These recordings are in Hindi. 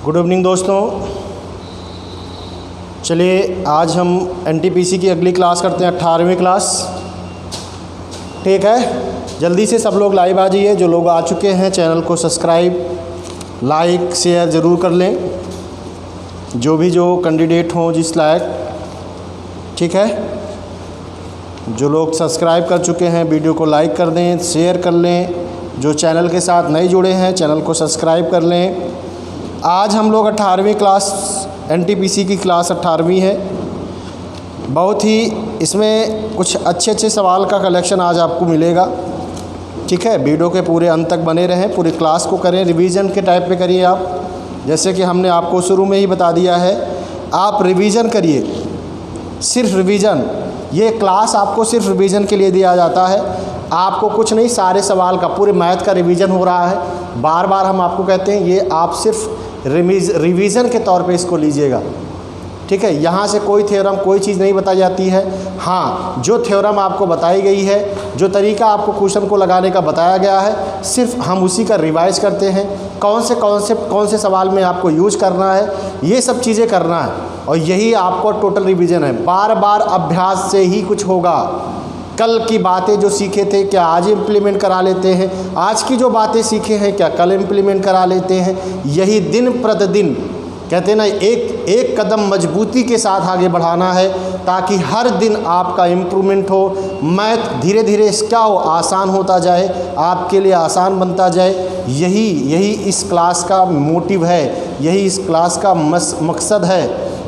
गुड इवनिंग दोस्तों। चलिए आज हम एनटीपीसी की अगली क्लास करते हैं, 18वीं क्लास। ठीक है, जल्दी से सब लोग लाइव आ जाइए। जो लोग आ चुके हैं चैनल को सब्सक्राइब, लाइक, शेयर ज़रूर कर लें, जो कैंडिडेट हों जिस लायक। ठीक है, जो लोग सब्सक्राइब कर चुके हैं वीडियो को लाइक कर दें, शेयर कर लें। जो चैनल के साथ नए जुड़े हैं चैनल को सब्सक्राइब कर लें। आज हम लोग 18वीं क्लास, एनटीपीसी की क्लास 18वीं है। बहुत ही इसमें कुछ अच्छे सवाल का कलेक्शन आज आपको मिलेगा। ठीक है, वीडियो के पूरे अंत तक बने रहें, पूरी क्लास को करें, रिवीजन के टाइप पे करिए आप। जैसे कि हमने आपको शुरू में ही बता दिया है, आप रिवीजन करिए, सिर्फ रिवीजन। ये क्लास आपको सिर्फ रिवीजन के लिए दिया जाता है, आपको कुछ नहीं, सारे सवाल का, पूरे मैथ का रिवीजन हो रहा है। बार बार हम आपको कहते हैं ये आप सिर्फ रिवीजन के तौर पे इसको लीजिएगा। ठीक है, यहाँ से कोई थ्योरम, कोई चीज़ नहीं बताई जाती है। हाँ, जो थ्योरम आपको बताई गई है, जो तरीका आपको क्वेश्चन को लगाने का बताया गया है, सिर्फ हम उसी का रिवाइज करते हैं। कौन से सवाल में आपको यूज करना है, ये सब चीज़ें करना है, और यही आपको टोटल रिवीजन है। बार बार अभ्यास से ही कुछ होगा। कल की बातें जो सीखे थे क्या आज इम्प्लीमेंट करा लेते हैं, आज की जो बातें सीखे हैं क्या कल इम्प्लीमेंट करा लेते हैं। यही दिन प्रतिदिन कहते हैं ना, एक कदम मजबूती के साथ आगे बढ़ाना है, ताकि हर दिन आपका इम्प्रूवमेंट हो। मैथ धीरे धीरे क्या हो, आसान होता जाए, आपके लिए आसान बनता जाए। यही इस क्लास का मोटिव है, यही इस क्लास का मकसद है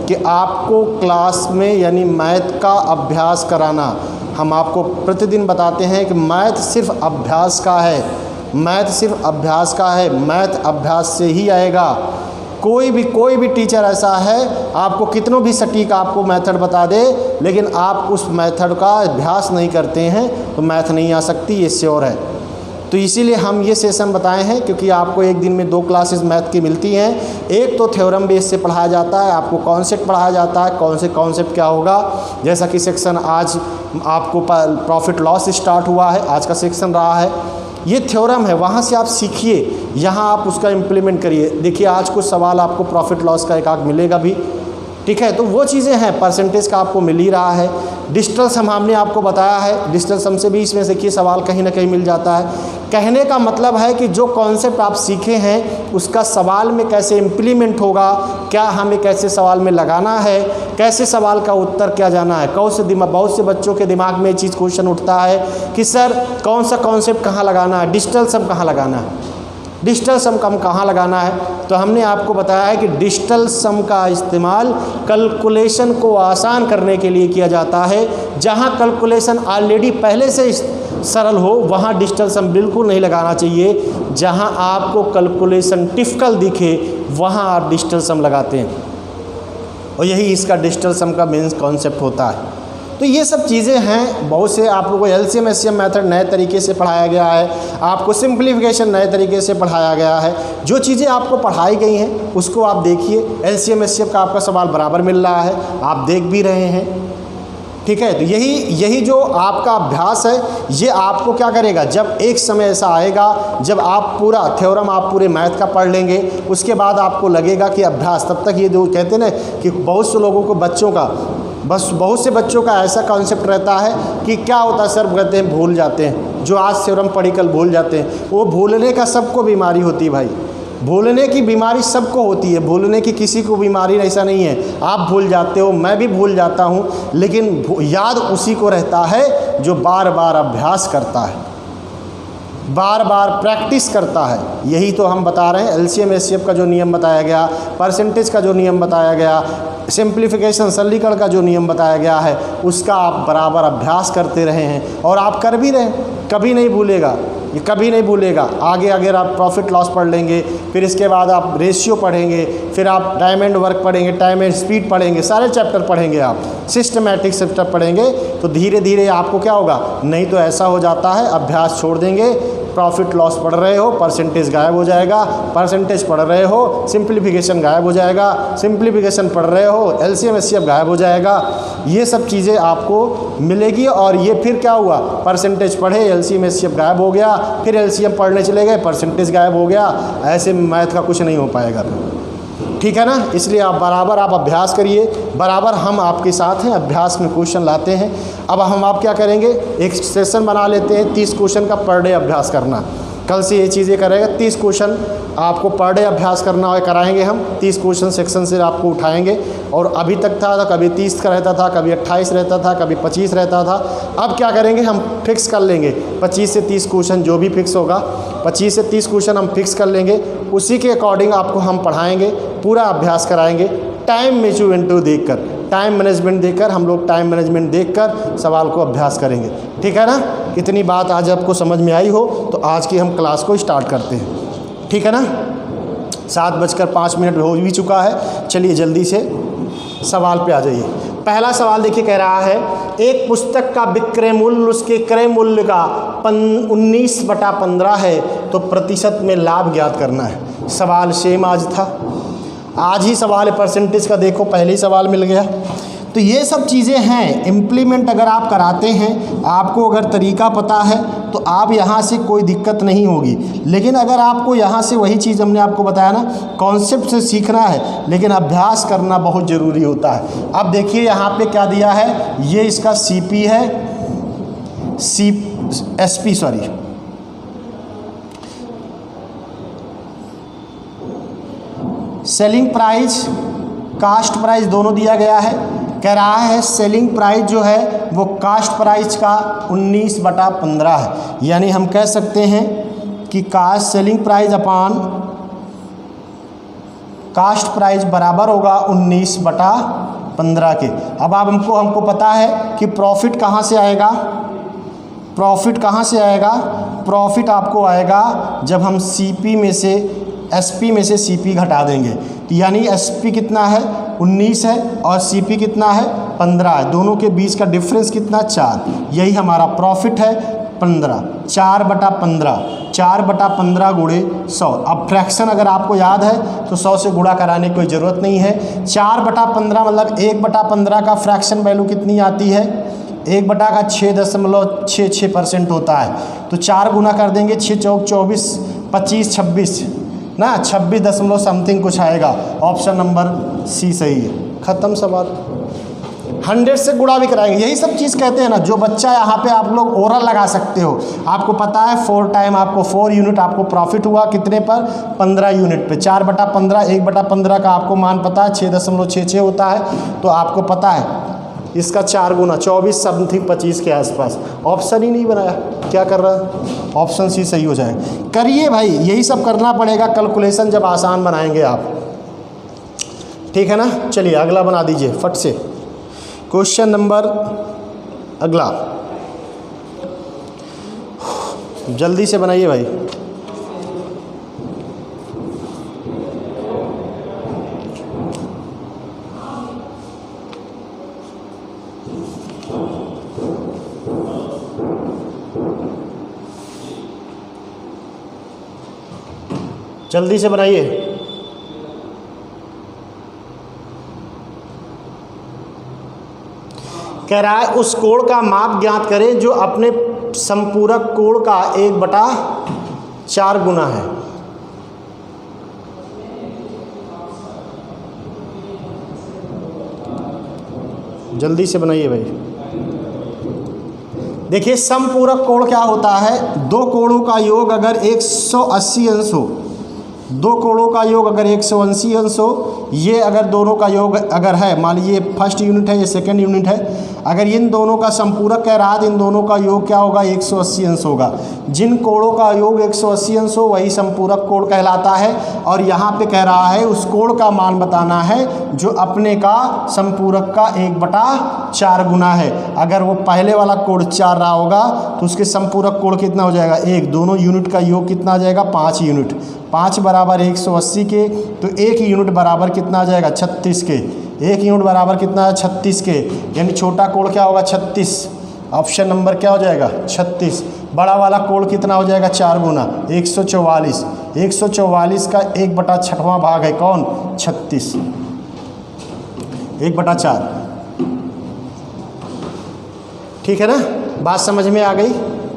कि आपको क्लास में यानी मैथ का अभ्यास कराना। हम आपको प्रतिदिन बताते हैं कि मैथ सिर्फ अभ्यास का है, मैथ सिर्फ अभ्यास का है, मैथ अभ्यास से ही आएगा। कोई भी टीचर ऐसा है, आपको कितनों भी सटीक आपको मेथड बता दे, लेकिन आप उस मेथड का अभ्यास नहीं करते हैं तो मैथ नहीं आ सकती, ये श्योर है। तो इसीलिए हम ये सेशन बताए हैं, क्योंकि आपको एक दिन में 2 क्लासेस मैथ की मिलती हैं। एक तो थ्योरम बेस से पढ़ाया जाता है, आपको कॉन्सेप्ट पढ़ाया जाता है, कौन से कॉन्सेप्ट क्या होगा। जैसा कि सेक्शन आज आपको प्रॉफिट लॉस स्टार्ट हुआ है, आज का सेक्शन रहा है, ये थ्योरम है, वहाँ से आप सीखिए, यहाँ आप उसका इम्प्लीमेंट करिए। देखिए आज कुछ सवाल आपको प्रॉफिट लॉस का एक आध मिलेगा भी। ठीक है, तो वो चीज़ें हैं, परसेंटेज का आपको मिल ही रहा है। डिजिटल सम हमने आपको बताया है, डिजिटल सम से भी इसमें देखिए सवाल कहीं ना कहीं मिल जाता है। कहने का मतलब है कि जो कॉन्सेप्ट आप सीखे हैं उसका सवाल में कैसे इम्प्लीमेंट होगा, क्या हमें कैसे सवाल में लगाना है, कैसे सवाल का उत्तर क्या जाना है। बहुत से बच्चों के दिमाग में ये चीज़ क्वेश्चन उठता है कि सर कौन सा कॉन्सेप्ट कहाँ लगाना है, डिजिटल सम कहाँ लगाना है, डिजिटल सम कहाँ लगाना है। तो हमने आपको बताया है कि डिजिटल सम का इस्तेमाल कैलकुलेशन को आसान करने के लिए किया जाता है। जहाँ कैलकुलेशन ऑलरेडी पहले से सरल हो वहाँ डिजिटल सम बिल्कुल नहीं लगाना चाहिए। जहाँ आपको कैलकुलेशन डिफिकल्ट दिखे वहाँ आप डिजिटल सम लगाते हैं, और यही इसका डिजिटल सम का मेन कॉन्सेप्ट होता है। तो ये सब चीज़ें हैं। बहुत से आप लोगों को एलसीएम एससीएम मेथड नए तरीके से पढ़ाया गया है, आपको सिंप्लीफिकेशन नए तरीके से पढ़ाया गया है। जो चीज़ें आपको पढ़ाई गई हैं उसको आप देखिए। एलसीएम एससीएम का आपका सवाल बराबर मिल रहा है, आप देख भी रहे हैं। ठीक है, तो यही जो आपका अभ्यास है, ये आपको क्या करेगा, जब एक समय ऐसा आएगा जब आप पूरा थ्योरम आप पूरे मैथ का पढ़ लेंगे, उसके बाद आपको लगेगा कि अभ्यास। तब तक ये जो कहते हैं ना कि बहुत से लोगों को बहुत से बच्चों का ऐसा कॉन्सेप्ट रहता है कि क्या होता है सर, कहते हैं भूल जाते हैं, जो आज थ्योरम पढ़ी कल भूल जाते हैं। वो भूलने का सबको बीमारी होती है भाई, भूलने की बीमारी सबको होती है, भूलने की किसी को बीमारी ऐसा नहीं है। आप भूल जाते हो, मैं भी भूल जाता हूँ, लेकिन याद उसी को रहता है जो बार बार अभ्यास करता है, बार बार प्रैक्टिस करता है। यही तो हम बता रहे हैं। एलसीएम एचसीएफ का जो नियम बताया गया, परसेंटेज का जो नियम बताया गया, सिंप्लीफिकेशन सरलीकरण का जो नियम बताया गया है, उसका आप बराबर अभ्यास करते रहे हैं और आप कर भी रहे हैं। कभी नहीं भूलेगा, ये कभी नहीं भूलेगा। आगे अगर आप प्रॉफिट लॉस पढ़ लेंगे, फिर इसके बाद आप रेशियो पढ़ेंगे, फिर आप टाइम एंड वर्क पढ़ेंगे, टाइम एंड स्पीड पढ़ेंगे, सारे चैप्टर पढ़ेंगे, आप सिस्टमैटिक चैप्टर पढ़ेंगे, तो धीरे धीरे आपको क्या होगा। नहीं तो ऐसा हो जाता है अभ्यास छोड़ देंगे, प्रॉफिट लॉस पढ़ रहे हो, परसेंटेज गायब हो जाएगा, परसेंटेज पढ़ रहे हो, सिंप्लीफिकेशन गायब हो जाएगा, सिंप्लीफिकेशन पढ़ रहे हो, एलसीएम एचसीएफ गायब हो जाएगा। ये सब चीज़ें आपको मिलेगी। और ये फिर क्या हुआ, परसेंटेज पढ़े, एलसीएम एचसीएफ गायब हो गया, फिर एलसीएम पढ़ने चले गए, परसेंटेज गायब हो गया। ऐसे मैथ का कुछ नहीं हो पाएगा। ठीक है ना। इसलिए आप बराबर आप अभ्यास करिए, बराबर हम आपके साथ हैं, अभ्यास में क्वेश्चन लाते हैं। अब हम आप क्या करेंगे, एक सेशन बना लेते हैं 30 क्वेश्चन का पर डे अभ्यास करना। कल से ये चीज़ें करेगा, 30 क्वेश्चन आपको पर डे अभ्यास करना है, कराएंगे हम 30 क्वेश्चन सेक्शन से आपको उठाएंगे। और अभी तक था कभी 30 का रहता था, कभी 28 रहता था, कभी 25 रहता था। अब क्या करेंगे, हम फिक्स कर लेंगे 25 से 30 क्वेश्चन, जो भी फिक्स होगा 25 से 30 क्वेश्चन हम फिक्स कर लेंगे। उसी के अकॉर्डिंग आपको हम पढ़ाएंगे, पूरा अभ्यास कराएंगे। टाइम मैनेजमेंट देखकर, टाइम मैनेजमेंट देखकर, हम लोग टाइम मैनेजमेंट देखकर सवाल को अभ्यास करेंगे। ठीक है ना। इतनी बात आज आपको समझ में आई हो तो आज की हम क्लास को स्टार्ट करते हैं। ठीक है ना। 7:05 हो भी चुका है। चलिए जल्दी से सवाल पे आ जाइए। पहला सवाल देखिए, कह रहा है एक पुस्तक का विक्रय मूल्य उसके क्रय मूल्य का 19/15 है तो प्रतिशत में लाभ ज्ञात करना है। सवाल सेम आज था, आज ही सवाल है परसेंटेज का। देखो पहले ही सवाल मिल गया। तो ये सब चीज़ें हैं, इम्प्लीमेंट अगर आप कराते हैं, आपको अगर तरीका पता है तो आप यहाँ से कोई दिक्कत नहीं होगी। लेकिन अगर आपको यहाँ से वही चीज़ हमने आपको बताया ना, कॉन्सेप्ट से सीखना है, लेकिन अभ्यास करना बहुत ज़रूरी होता है। अब देखिए यहाँ पे क्या दिया है, ये इसका सीपी है, SP sorry, selling price, cost price दोनों दिया गया है। कह रहा है सेलिंग प्राइस जो है वो कास्ट प्राइस का 19/15 है। यानी हम कह सकते हैं कि कास्ट सेलिंग प्राइस अपान कास्ट प्राइस बराबर होगा 19/15 के। अब आप हमको पता है कि प्रॉफिट कहाँ से आएगा, प्रॉफिट कहाँ से आएगा, प्रॉफिट आपको आएगा जब हम सीपी में से एसपी में से सीपी घटा देंगे। तो यानी एसपी कितना है 19 है और सीपी कितना है 15 है। दोनों के बीच का डिफरेंस कितना 4, यही हमारा प्रॉफिट है 15। 4/15, 4/15 गुणे 100। अब फ्रैक्शन अगर आपको याद है तो 100 से गुणा कराने की कोई ज़रूरत नहीं है। 4/15 मतलब 1/15 का फ्रैक्शन वैल्यू कितनी आती है, 1/6.66% होता है। तो 4 गुना कर देंगे, 6 चौक 24, 25 26 ना, 26 दशमलव समथिंग कुछ आएगा। ऑप्शन नंबर सी सही है। ख़त्म सवाल। 100 से गुणा भी कराएंगे। यही सब चीज़ कहते हैं ना, जो बच्चा यहाँ पे आप लोग ओरल लगा सकते हो। आपको पता है 4 टाइम आपको 4 यूनिट आपको प्रॉफिट हुआ कितने पर, 15 यूनिट पे। 4/15, 1/15 का आपको मान पता है 6.66 होता है। तो आपको पता है इसका 4 गुना 24 समथिंग 25 के आसपास। ऑप्शन ही नहीं बनाया, क्या कर रहा है, ऑप्शन सी सही हो जाएगा। करिए भाई, यही सब करना पड़ेगा कैलकुलेशन जब आसान बनाएंगे आप। ठीक है ना। चलिए अगला बना दीजिए फट से। क्वेश्चन नंबर अगला जल्दी से बनाइए भाई। जल्दी से बनाइए। कह रहा है उस कोण का माप ज्ञात करें जो अपने संपूरक कोण का 1/4 गुना है। जल्दी से बनाइए भाई। देखिए समपूरक कोण क्या होता है, दो कोणों का योग अगर 180 अंश हो, दो कोणों का योग अगर 180 अंश हो, ये अगर दोनों का योग अगर है, मान लीजिए फर्स्ट यूनिट है ये सेकंड यूनिट है, अगर इन दोनों का संपूरक कह रहा है तो इन दोनों का योग क्या होगा 180 अंश होगा। जिन कोणों का योग 180 अंश हो वही संपूरक कोण कहलाता है। और यहाँ पे कह रहा है उस कोण का मान बताना है जो अपने का संपूरक का 1/4 गुना है। अगर वो पहले वाला कोण 4 रहा होगा तो उसके संपूरक कोण कितना हो जाएगा 1। दोनों यूनिट का योग कितना आ जाएगा 5 यूनिट। 5 बराबर 180 के, तो 1 यूनिट बराबर कितना आ जाएगा 36 के। 1 यूनिट बराबर कितना है 36 के, यानी छोटा कोण क्या होगा 36। ऑप्शन नंबर क्या हो जाएगा 36। बड़ा वाला कोण कितना हो जाएगा 4 गुना 144। 144 का 1/6वां भाग है कौन 36, 1/4। ठीक है ना, बात समझ में आ गई।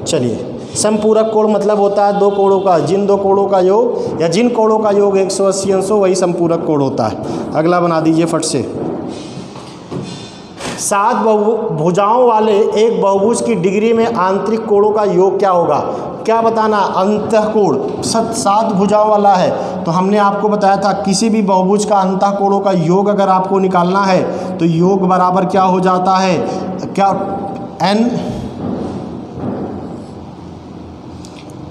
चलिए समपूरक कोण मतलब होता है दो कोणों का, जिन दो कोणों का योग या जिन कोणों का योग 180 अंश हो वही समपूरक कोण होता है। अगला बना दीजिए फट से। 7 भुजाओं वाले एक बहुभुज की डिग्री में आंतरिक कोणों का योग क्या होगा? क्या बताना? अंतःकोण 7 भुजाओं वाला है तो हमने आपको बताया था किसी भी बहुभुज का अंतःकोणों का योग अगर आपको निकालना है तो योग बराबर क्या हो जाता है? क्या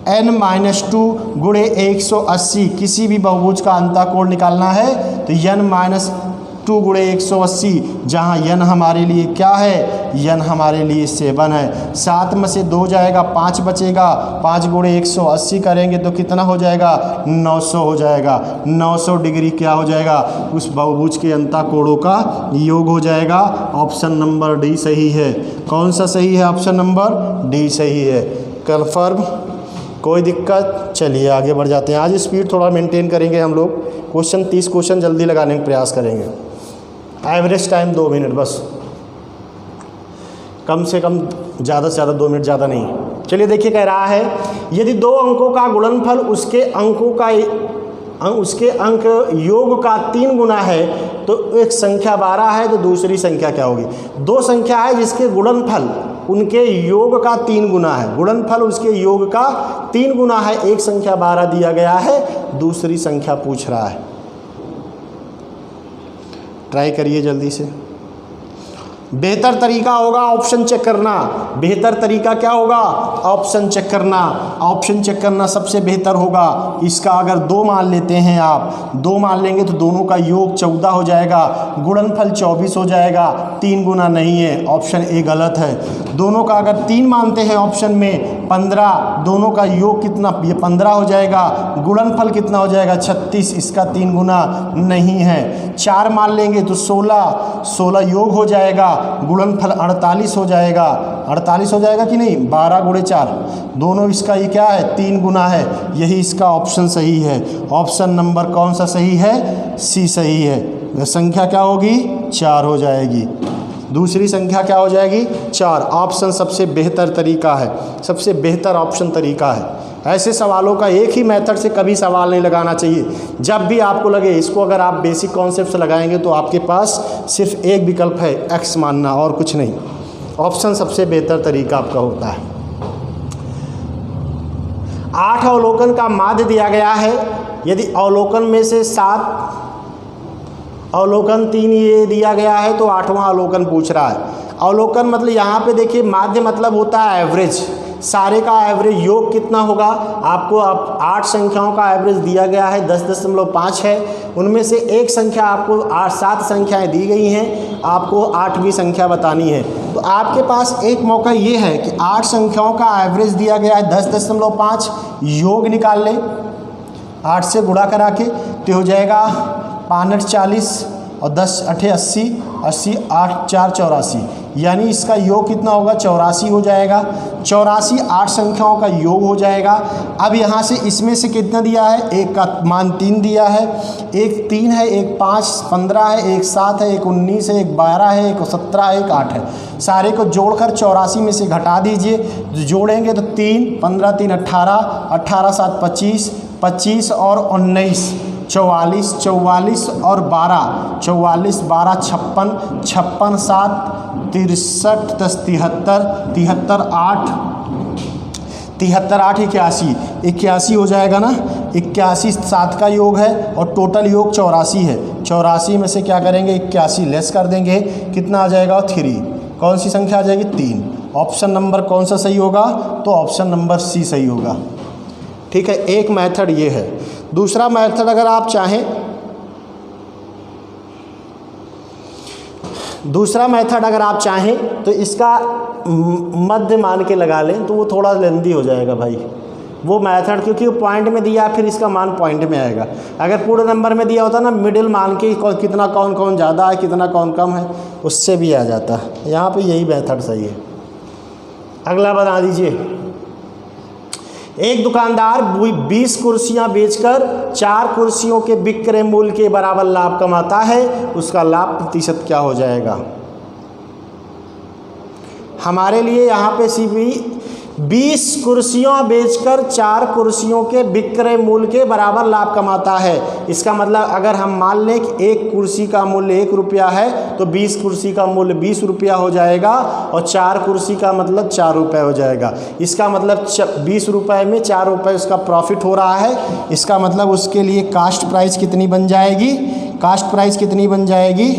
n-2 गुणे 180। किसी भी बहुभुज का अंतःकोण निकालना है तो n-2 गुणे 180, जहाँ n हमारे लिए क्या है? n हमारे लिए 7 है। 7 में से 2 जाएगा 5 बचेगा, 5 गुणे 180 करेंगे तो कितना हो जाएगा? 900 हो जाएगा। 900 डिग्री क्या हो जाएगा? उस बहुभुज के अंतःकोणों का योग हो जाएगा। ऑप्शन नंबर डी सही है। कौन सा सही है? ऑप्शन नंबर डी सही है। कन्फर्म? कोई दिक्कत? चलिए आगे बढ़ जाते हैं। आज स्पीड थोड़ा मेंटेन करेंगे हम लोग। क्वेश्चन 30 क्वेश्चन जल्दी लगाने का प्रयास करेंगे। एवरेज टाइम 2 मिनट बस, कम से कम, ज़्यादा से ज़्यादा 2 मिनट, ज़्यादा नहीं। चलिए देखिए कह रहा है यदि 2 अंकों का गुणनफल उसके अंक योग का 3 गुना है तो एक संख्या 12 है तो दूसरी संख्या क्या होगी? 2 संख्या है जिसके गुणनफल उनके योग का 3 गुना है, गुणनफल उसके योग का 3 गुना है। एक संख्या 12 दिया गया है, दूसरी संख्या पूछ रहा है। ट्राई करिए जल्दी से। बेहतर तरीका होगा ऑप्शन चेक करना। बेहतर तरीका क्या होगा? ऑप्शन चेक करना। ऑप्शन चेक करना सबसे बेहतर होगा। इसका अगर 2 मान लेते हैं आप, 2 मान लेंगे तो दोनों का योग 14 हो जाएगा, गुणनफल 24 हो जाएगा। 3 गुना नहीं है, ऑप्शन ए गलत है। दोनों का अगर 3 मानते हैं ऑप्शन में 15, दोनों का योग कितना? ये 15 हो जाएगा। गुणनफल कितना हो जाएगा? 36, इसका 3 गुना नहीं है। 4 मान लेंगे तो 16 योग हो जाएगा, गुणनफल 48 हो जाएगा। 48 हो जाएगा कि नहीं? 12 गुणे 4, दोनों इसका ये क्या है? 3 गुना है। यही इसका ऑप्शन सही है। ऑप्शन नंबर कौन सा सही है? सी सही है। संख्या क्या होगी? 4 हो जाएगी। दूसरी संख्या क्या हो जाएगी? 4। ऑप्शन सबसे बेहतर तरीका है, सबसे बेहतर ऑप्शन तरीका है। ऐसे सवालों का एक ही मेथड से कभी सवाल नहीं लगाना चाहिए। जब भी आपको लगे इसको अगर आप बेसिक कॉन्सेप्ट से लगाएंगे तो आपके पास सिर्फ एक विकल्प है, एक्स मानना, और कुछ नहीं। ऑप्शन सबसे बेहतर तरीका आपका होता है। 8 अवलोकन का माध्य दिया गया है। यदि अवलोकन में से 7 अवलोकन 3 ये दिया गया है तो 8वां अवलोकन पूछ रहा है। अवलोकन मतलब यहाँ पे देखिए माध्य मतलब होता है एवरेज। सारे का एवरेज योग कितना होगा? आपको 8 संख्याओं का एवरेज दिया गया है, 10.5 है। उनमें से एक संख्या आपको 7 संख्याएं दी गई हैं, आपको 8वीं संख्या बतानी है। तो आपके पास एक मौका ये है कि 8 संख्याओं का एवरेज दिया गया है 10.5, योग निकाल लें 8 से गुणा करा के, तो हो जाएगा 5 40 और 10 8 80, 80 8 4 84, यानी इसका योग कितना होगा? 84 हो जाएगा। 84 8 संख्याओं का योग हो जाएगा। अब यहाँ से इसमें से कितना दिया है? एक का मान 3 दिया है, एक 3 है, एक 5 15 है, एक 7 है, एक 19 है, एक 12 है, एक 17 है, एक 8 है। सारे को जोड़कर 84 में से घटा दीजिए, जोड़ेंगे तो 3 15 3 18, 18 7 25, 25 और 19 44, 44 और 12, 44 12 56, 56 7 63 10 73, 73 8 73 8 81, 81 हो जाएगा ना। 81 7 का योग है और टोटल योग 84 है। 84 में से क्या करेंगे? 81 लेस कर देंगे, कितना आ जाएगा? 3। कौन सी संख्या आ जाएगी? 3। ऑप्शन नंबर कौन सा सही होगा? तो ऑप्शन नंबर सी सही होगा। ठीक है, एक मेथड ये है। दूसरा मेथड अगर आप चाहें, तो इसका मध्य मान के लगा लें तो वो थोड़ा लेंदी हो जाएगा भाई वो मेथड, क्योंकि वो पॉइंट में दिया फिर इसका मान पॉइंट में आएगा। अगर पूरे नंबर में दिया होता ना मिडिल मान के कितना कौन कौन ज़्यादा है कितना कौन कम है उससे भी आ जाता। यहाँ पे यही मेथड सही है। अगला बना दीजिए। एक दुकानदार 20 कुर्सियां बेचकर 4 कुर्सियों के विक्रय मूल्य के बराबर लाभ कमाता है, उसका लाभ प्रतिशत क्या हो जाएगा? हमारे लिए यहाँ पे 20 कुर्सियां बेचकर 4 कुर्सियों के विक्रय मूल्य के बराबर लाभ कमाता है। इसका मतलब अगर हम मान लें कि एक कुर्सी का मूल्य 1 रुपया है तो 20 कुर्सी का मूल्य 20 रुपया हो जाएगा और 4 कुर्सी का मतलब 4 रुपये हो जाएगा। इसका मतलब 20 रुपये में 4 रुपये उसका प्रॉफिट हो रहा है। इसका मतलब उसके लिए कास्ट प्राइस कितनी बन जाएगी? कास्ट प्राइस कितनी बन जाएगी?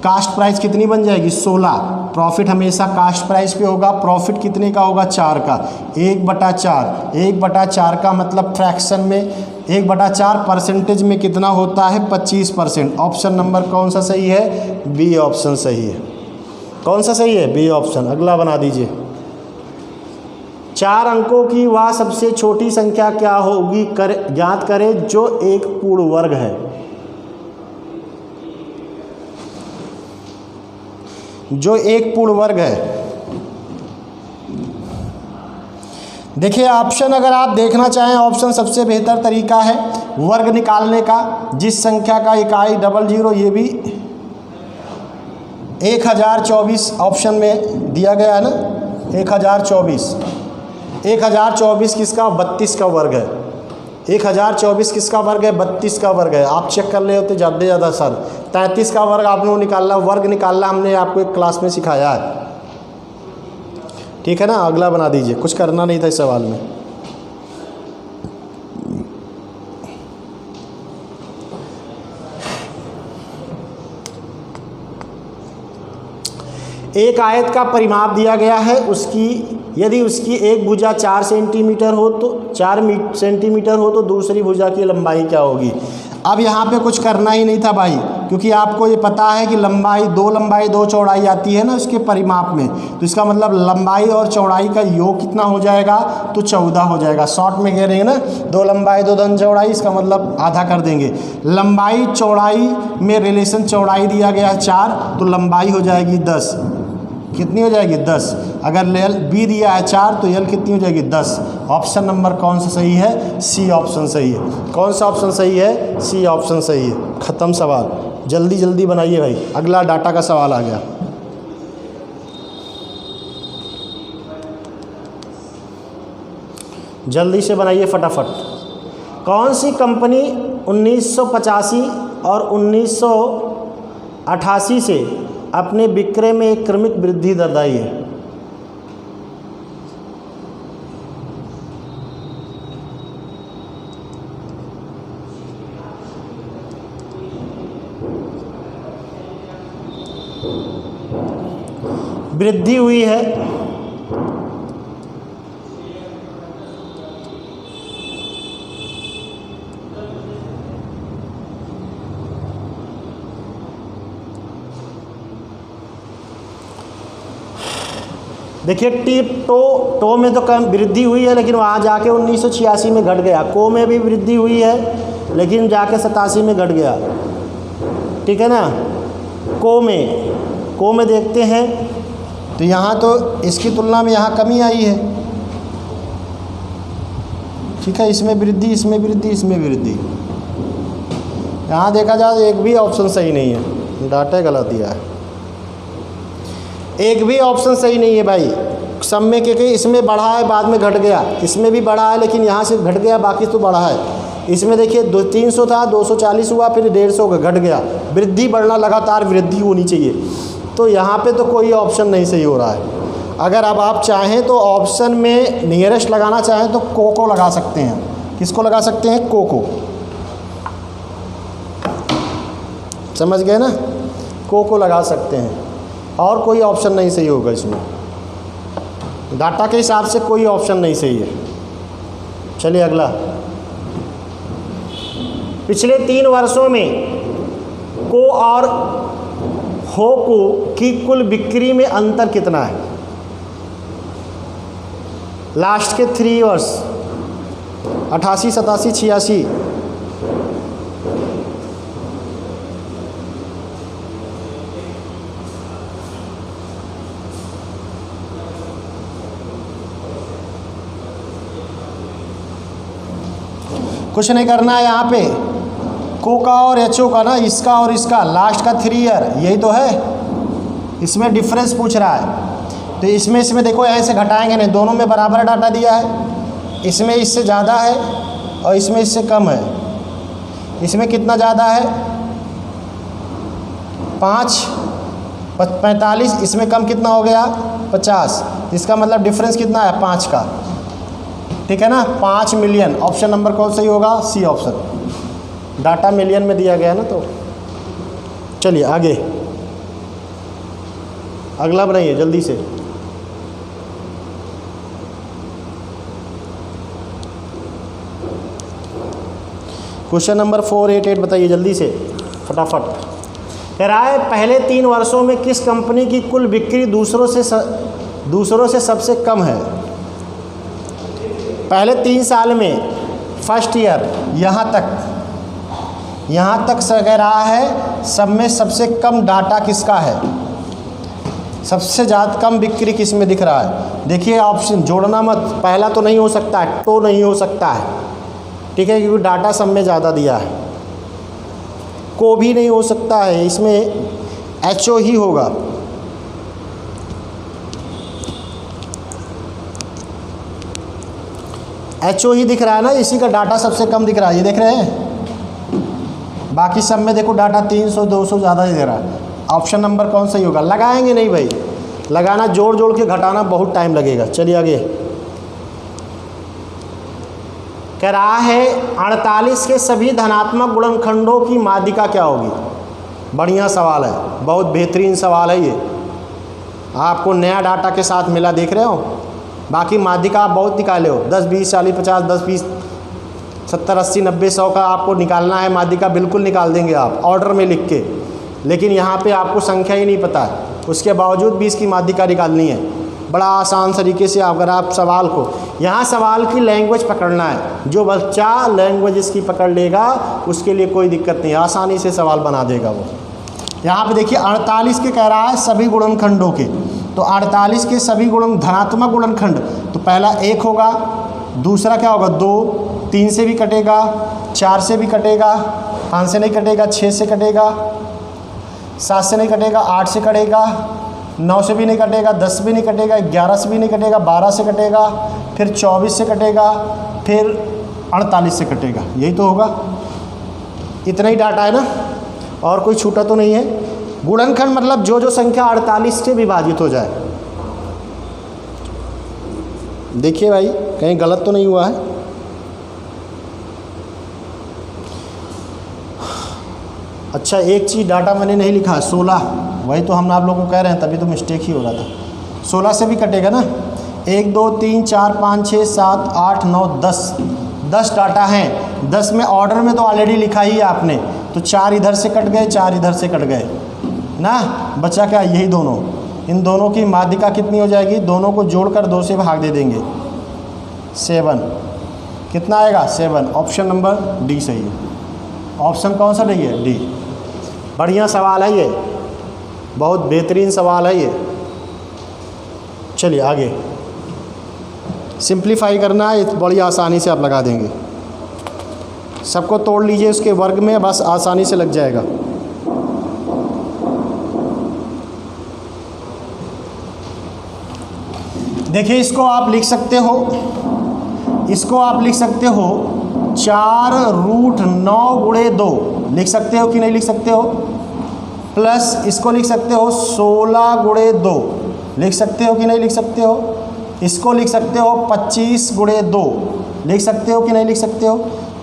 कास्ट प्राइस कितनी बन जाएगी? 16। प्रॉफिट हमेशा कास्ट प्राइस पे होगा। प्रॉफिट कितने का होगा? 4 का। 1/4। 1/4 का मतलब फ्रैक्शन में 1/4 परसेंटेज में कितना होता है? 25%। ऑप्शन नंबर कौन सा सही है? बी ऑप्शन सही है। कौन सा सही है? B option. अगला बना दीजिए। 4 अंकों की वह सबसे छोटी संख्या क्या होगी ज्ञात करें जो एक पूर्ण वर्ग है। जो एक पूर्ण वर्ग है। देखिए ऑप्शन अगर आप देखना चाहें, ऑप्शन सबसे बेहतर तरीका है वर्ग निकालने का। जिस संख्या का इकाई 00, ये भी 1024 ऑप्शन में दिया गया है ना। 1024 किसका? 32 का वर्ग है। 1024 किसका वर्ग है? 32 का वर्ग है। आप चेक कर ले होते ज़्यादा से ज़्यादा सर। 33 का वर्ग आप लोग निकालना, वर्ग निकालना हमने आपको एक क्लास में सिखाया है, ठीक है ना। अगला बना दीजिए, कुछ करना नहीं था इस सवाल में। एक आयत का परिमाप दिया गया है, यदि उसकी एक भुजा 4 सेंटीमीटर हो तो 4 सेंटीमीटर हो तो दूसरी भुजा की लंबाई क्या होगी? अब यहाँ पे कुछ करना ही नहीं था भाई, क्योंकि आपको ये पता है कि लंबाई दो चौड़ाई आती है ना उसके परिमाप में। तो इसका मतलब लंबाई और चौड़ाई का योग कितना हो जाएगा? तो 14 हो जाएगा। शॉर्ट में कह रहे हैं ना, 2 लंबाई 2 धन चौड़ाई, इसका मतलब आधा कर देंगे। लंबाई चौड़ाई में रिलेशन चौड़ाई दिया गया है 4, तो लंबाई हो जाएगी 10। कितनी हो जाएगी? 10। अगर एल बी दिया है 4 तो एल कितनी हो जाएगी? 10। ऑप्शन नंबर कौन सा सही है? सी ऑप्शन सही है। कौन सा ऑप्शन सही है? सी ऑप्शन सही है। ख़त्म सवाल। जल्दी जल्दी बनाइए भाई। अगला डाटा का सवाल आ गया। जल्दी से बनाइए फटाफट। कौन सी कंपनी 1985 और 1988 से अपने विक्रय में एक क्रमिक वृद्धि दर्शाई है? वृद्धि हुई है। देखिए टो में तो कम वृद्धि हुई है, लेकिन वहाँ जाके 1986 में घट गया। को में भी वृद्धि हुई है, लेकिन जाके 87 में घट गया, ठीक है ना। को में देखते हैं तो यहाँ तो इसकी तुलना में यहाँ कमी आई है, ठीक है। इसमें वृद्धि, इसमें वृद्धि, इसमें वृद्धि। यहाँ देखा जाए तो एक भी ऑप्शन सही नहीं है, डाटा गलत दिया है। एक भी ऑप्शन सही नहीं है भाई। सब में के इसमें बढ़ा है, बाद में घट गया। इसमें भी बढ़ा है, लेकिन यहाँ से घट गया, बाकी तो बढ़ा है। इसमें देखिए 300 था, 240 हुआ, फिर 150 घट गया। वृद्धि बढ़ना, लगातार वृद्धि होनी चाहिए। तो यहाँ पे तो कोई ऑप्शन नहीं सही हो रहा है। अगर अब आप चाहें तो ऑप्शन में नियरेस्ट लगाना चाहें तो को लगा सकते हैं। किसको लगा सकते हैं? को। समझ गए ना? को लगा सकते हैं, और कोई ऑप्शन नहीं सही होगा इसमें। डाटा के हिसाब से कोई ऑप्शन नहीं सही है। चलिए अगला। पिछले 3 वर्षों में को और हो को की कुल बिक्री में अंतर कितना है? लास्ट के 3 वर्ष 88, 87, 86। कुछ नहीं करना है यहाँ पे। को का और एच ओ का ना, इसका और इसका लास्ट का 3 ईयर, यही तो है। इसमें डिफरेंस पूछ रहा है। तो इसमें देखो ऐसे घटाएंगे नहीं, दोनों में बराबर डाटा दिया है। इसमें इससे ज़्यादा है और इसमें इससे कम है। इसमें कितना ज़्यादा है 5 45, इसमें कम कितना हो गया 50। इसका मतलब डिफरेंस कितना है 5 का, ठीक है ना, 5 मिलियन। ऑप्शन नंबर कौन सही होगा, सी ऑप्शन। डाटा मिलियन में दिया गया ना। तो चलिए आगे, अगला बनाइए जल्दी से। क्वेश्चन नंबर 488 बताइए जल्दी से फटाफट। कह रहा है पहले 3 वर्षों में किस कंपनी की कुल बिक्री दूसरों से सबसे कम है। पहले 3 साल में, फर्स्ट ईयर यहाँ तक कह रहा है सब में सबसे कम डाटा किसका है, सबसे ज़्यादा कम बिक्री किस में दिख रहा है। देखिए ऑप्शन जोड़ना मत, पहला तो नहीं हो सकता है, तो नहीं हो सकता है, ठीक है, क्योंकि डाटा सब में ज़्यादा दिया है। को भी नहीं हो सकता है, इसमें एच ओ ही होगा। एच ओ ही दिख रहा है ना, इसी का डाटा सबसे कम दिख रहा है, ये देख रहे हैं। बाकी सब में देखो डाटा 300 200 ज़्यादा ही दे रहा है। ऑप्शन नंबर कौन सही होगा, लगाएंगे नहीं भाई, लगाना जोड़ जोड़ के घटाना बहुत टाइम लगेगा। चलिए आगे, कह रहा है 48 के सभी धनात्मक गुणनखंडों की माध्यिका क्या होगी। बढ़िया सवाल है, बहुत बेहतरीन सवाल है ये, आपको नया डाटा के साथ मिला, देख रहे हो। बाकी माध्यिका आप बहुत निकाले हो, 10 20 40 50 10 20 70 80 90 100 का आपको निकालना है माध्यिका, बिल्कुल निकाल देंगे आप ऑर्डर में लिख के। लेकिन यहाँ पे आपको संख्या ही नहीं पता है, उसके बावजूद भी इसकी माध्यिका निकालनी है। बड़ा आसान तरीके से अगर आप सवाल को, यहाँ सवाल की लैंग्वेज पकड़ना है, जो बच्चा लैंग्वेज इसकी पकड़ लेगा उसके लिए कोई दिक्कत नहीं, आसानी से सवाल बना देगा वो। यहाँ पे देखिए 48 के कह रहा है सभी गुणनखंडों के, तो 48 के सभी धनात्मक गुणनखंड, तो पहला 1 होगा, दूसरा क्या होगा 2, 3 से भी कटेगा, 4 से भी कटेगा, 5 से नहीं कटेगा, 6 से कटेगा, 7 से नहीं कटेगा, 8 से कटेगा, 9 से भी नहीं कटेगा, 10 भी नहीं कटेगा, 11 से भी नहीं कटेगा, 12 से कटेगा, फिर 24 से कटेगा, फिर 48 से कटेगा। यही तो होगा, इतना ही डाटा है ना, और कोई छूटा तो नहीं है। गुणनखंड मतलब जो जो संख्या 48 से विभाजित हो जाए। देखिए भाई कहीं गलत तो नहीं हुआ है। अच्छा एक चीज़ डाटा मैंने नहीं लिखा है, 16, वही तो हम आप लोगों को कह रहे हैं, तभी तो मिस्टेक ही हो रहा था। 16 से भी कटेगा ना, 1 2 3 4 5 6 7 8 9 10 डाटा हैं। 10 में ऑर्डर में तो ऑलरेडी लिखा ही है आपने, तो 4 इधर से कट गए, 4 इधर से कट गए ना, बचा क्या, यही दोनों। इन दोनों की माध्यिका कितनी हो जाएगी, दोनों को जोड़कर 2 से भाग दे देंगे, 7। कितना आएगा 7। ऑप्शन नंबर डी सही है। ऑप्शन कौन सा नहीं है, डी। बढ़िया सवाल है ये, बहुत बेहतरीन सवाल है ये। चलिए आगे, सिंप्लीफाई करना है, बड़ी आसानी से आप लगा देंगे। सबको तोड़ लीजिए उसके वर्ग में, बस आसानी से लग जाएगा। देखिए इसको आप लिख सकते हो, इसको आप लिख सकते हो 4√9 गुणे 2, लिख सकते हो कि नहीं लिख सकते हो, प्लस इसको लिख सकते हो 16 गुणे 2, लिख सकते हो कि नहीं लिख सकते हो, इसको लिख सकते हो 25 गुणे 2, लिख सकते हो कि नहीं लिख सकते हो।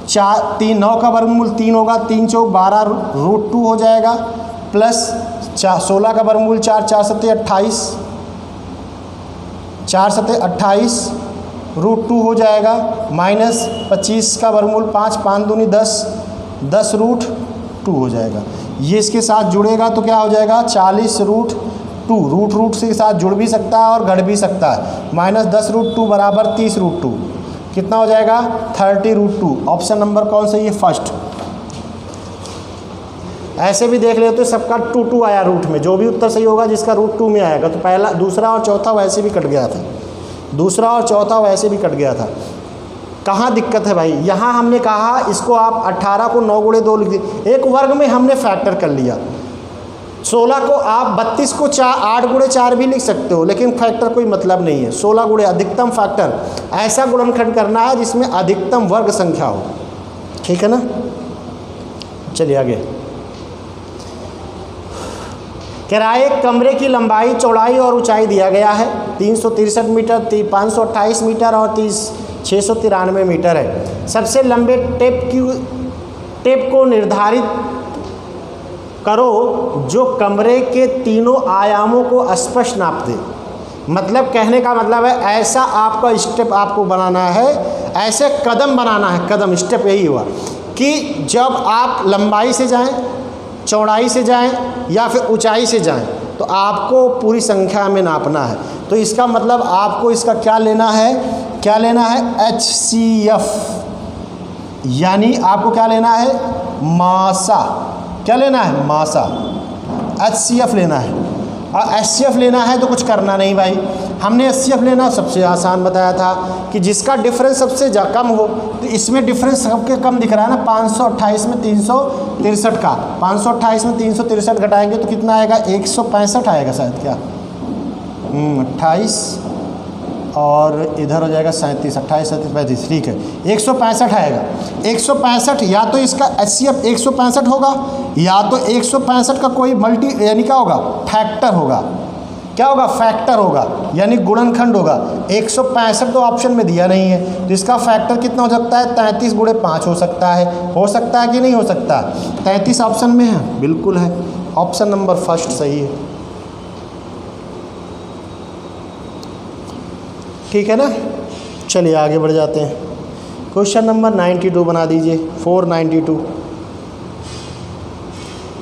9 का वर्गमूल 3 होगा, 3 चौक 12√2 हो जाएगा, प्लस 16 का वर्गमूल 4, 4 सत्ते 28, 4 सत्ते 28√2 हो जाएगा, माइनस 25 का वर्गमूल 5, 5 दूनी 10, 10√2 हो जाएगा। ये इसके साथ जुड़ेगा तो क्या हो जाएगा 40√2, रूट से साथ जुड़ भी सकता है और घट भी सकता है, माइनस 10√2 बराबर 30√2, कितना हो जाएगा 30√2। ऑप्शन नंबर कौन सा, ये फर्स्ट। ऐसे भी देख लेते तो सबका 2 आया रूट में, जो भी उत्तर सही होगा जिसका रूट 2 में आएगा, तो पहला दूसरा और चौथा वैसे भी कट गया था, दूसरा और चौथा वैसे भी कट गया था। कहाँ दिक्कत है भाई, यहाँ हमने कहा इसको आप 18 को 9 गुणे 2 लिख दिए, एक वर्ग में हमने फैक्टर कर लिया, 16 को आप 32 को 8 गुणे 4 भी लिख सकते हो, लेकिन फैक्टर कोई मतलब नहीं है। 16 गुणे अधिकतम फैक्टर, ऐसा गुणनखंड करना है जिसमें अधिकतम वर्ग संख्या हो, ठीक है ना। चलिए आगे। किराए कमरे की लंबाई, चौड़ाई और ऊंचाई दिया गया है। 363 मीटर, 528 मीटर और 693 मीटर है। सबसे लंबे टेप को निर्धारित करो जो कमरे के तीनों आयामों को स्पष्ट नाप दे। मतलब कहने का मतलब है ऐसा आपका स्टेप आपको बनाना है, ऐसे कदम बनाना है, कदम स्टेप यही हुआ कि जब आप लंबाई से जाएं, चौड़ाई से जाएं या फिर ऊंचाई से जाएं तो आपको पूरी संख्या में नापना है। तो इसका मतलब आपको इसका क्या लेना है, क्या लेना है, HCF, यानी आपको क्या लेना है, मासा। क्या लेना है, मासा। HCF लेना है। और HCF लेना है तो कुछ करना नहीं भाई, हमने HCF लेना सबसे आसान बताया था कि जिसका डिफरेंस सबसे कम हो। तो इसमें डिफरेंस सबके कम दिख रहा है ना, 528 में 363 का, 528 में 363 घटाएंगे तो कितना आएगा, 165 आएगा शायद, क्या 28 और इधर हो जाएगा 37, 28, 37, 35, ठीक है 165 आएगा। 165 या तो इसका HCF 165 होगा या तो 165 का कोई मल्टी यानी क्या होगा, फैक्टर होगा। क्या होगा, फैक्टर होगा यानी गुणनखंड होगा। 165 तो ऑप्शन में दिया नहीं है, तो इसका फैक्टर कितना हो सकता है, 33 गुणे 5 हो सकता है कि नहीं हो सकता। 33 ऑप्शन में है, बिल्कुल है, ऑप्शन नंबर फर्स्ट सही है, ठीक है ना। चलिए आगे बढ़ जाते हैं। क्वेश्चन नंबर 92 बना दीजिए, 492।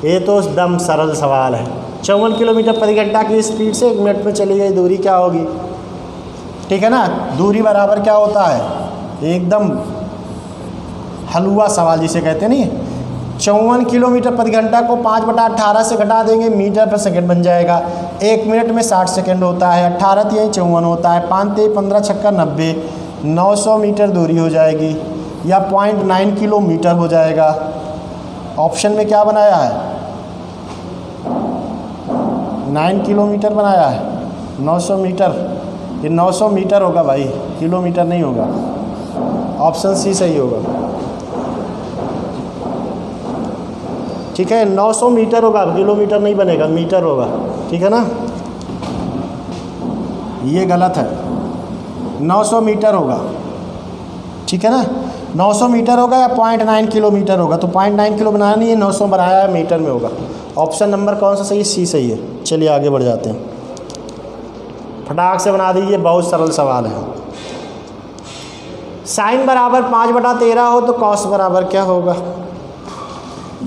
ये तो एकदम सरल सवाल है। 54 किलोमीटर प्रति घंटा की स्पीड से 1 मिनट में चली गई दूरी क्या होगी, ठीक है ना। दूरी बराबर क्या होता है, एकदम हलवा सवाल जिसे कहते नहीं। 54 किलोमीटर प्रति घंटा को 5/18 से घटा देंगे, मीटर पर सेकंड बन जाएगा। 1 मिनट में 60 सेकंड होता है, 18 तिहाई 54 होता है, 5 तिहाई 15 छक्का 90, 900 मीटर दूरी हो जाएगी या 0.9 किलोमीटर हो जाएगा। ऑप्शन में क्या बनाया है, 9 किलोमीटर बनाया है, 900 मीटर, ये 900 मीटर होगा भाई, किलोमीटर नहीं होगा। ऑप्शन सी सही होगा, ठीक है 900 मीटर होगा, किलोमीटर नहीं बनेगा, मीटर होगा, ठीक है ना। ये गलत है, 900 मीटर होगा, ठीक है ना। 900 मीटर होगा या 0.9 किलोमीटर होगा, तो 0.9 किलो बनाया नहीं है, 900 बनाया है, मीटर में होगा। ऑप्शन नंबर कौन सा सही है, सी सही है। चलिए आगे बढ़ जाते हैं, फटाक से बना दीजिए, बहुत सरल सवाल है। साइन बराबर 5/13 हो तो कॉस बराबर क्या होगा।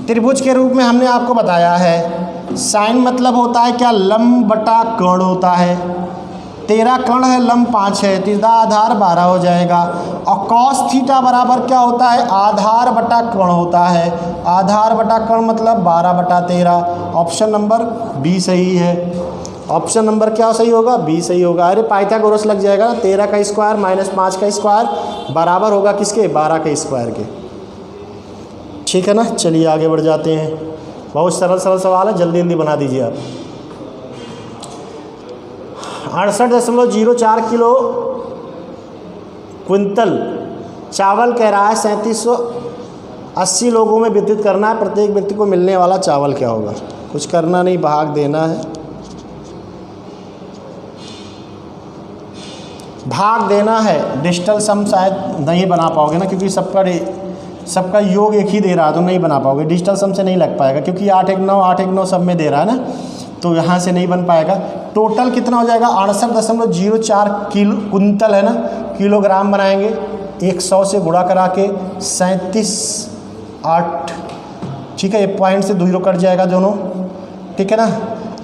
त्रिभुज के रूप में हमने आपको बताया है, साइन मतलब होता है क्या, लंब बटा कर्ण होता है। 13 कर्ण है, लंब 5 है, तो इसका आधार 12 हो जाएगा। और कॉस थीटा बराबर क्या होता है, आधार बटा कर्ण होता है। आधार बटा कर्ण मतलब 12/13। ऑप्शन नंबर बी सही है। ऑप्शन नंबर क्या सही होगा, बी सही होगा। अरे पाइथागोरस लग जाएगा, 13 का स्क्वायर माइनस 5 का स्क्वायर बराबर होगा किसके, 12 के स्क्वायर के, ठीक है ना। चलिए आगे बढ़ जाते हैं, बहुत सरल सवाल है, जल्दी जल्दी बना दीजिए आप। 68.04 किलो क्विंटल चावल कह रहा है 3780 लोगों में वितरित करना है, प्रत्येक व्यक्ति को मिलने वाला चावल क्या होगा। कुछ करना नहीं, भाग देना है, भाग देना है। डिजिटल सम शायद नहीं बना पाओगे ना, क्योंकि सबका योग एक ही दे रहा है तो नहीं बना पाओगे। डिजिटल सम से नहीं लग पाएगा क्योंकि 8 1 9 8 1 9 सब में दे रहा है ना, तो यहाँ से नहीं बन पाएगा। टोटल कितना हो जाएगा, 68.04 किलो कुंतल है ना, किलोग्राम बनाएंगे, 100 से गुणा करा के 37.8, ठीक है। ये पॉइंट से 2 कट जाएगा दोनों, ठीक है ना।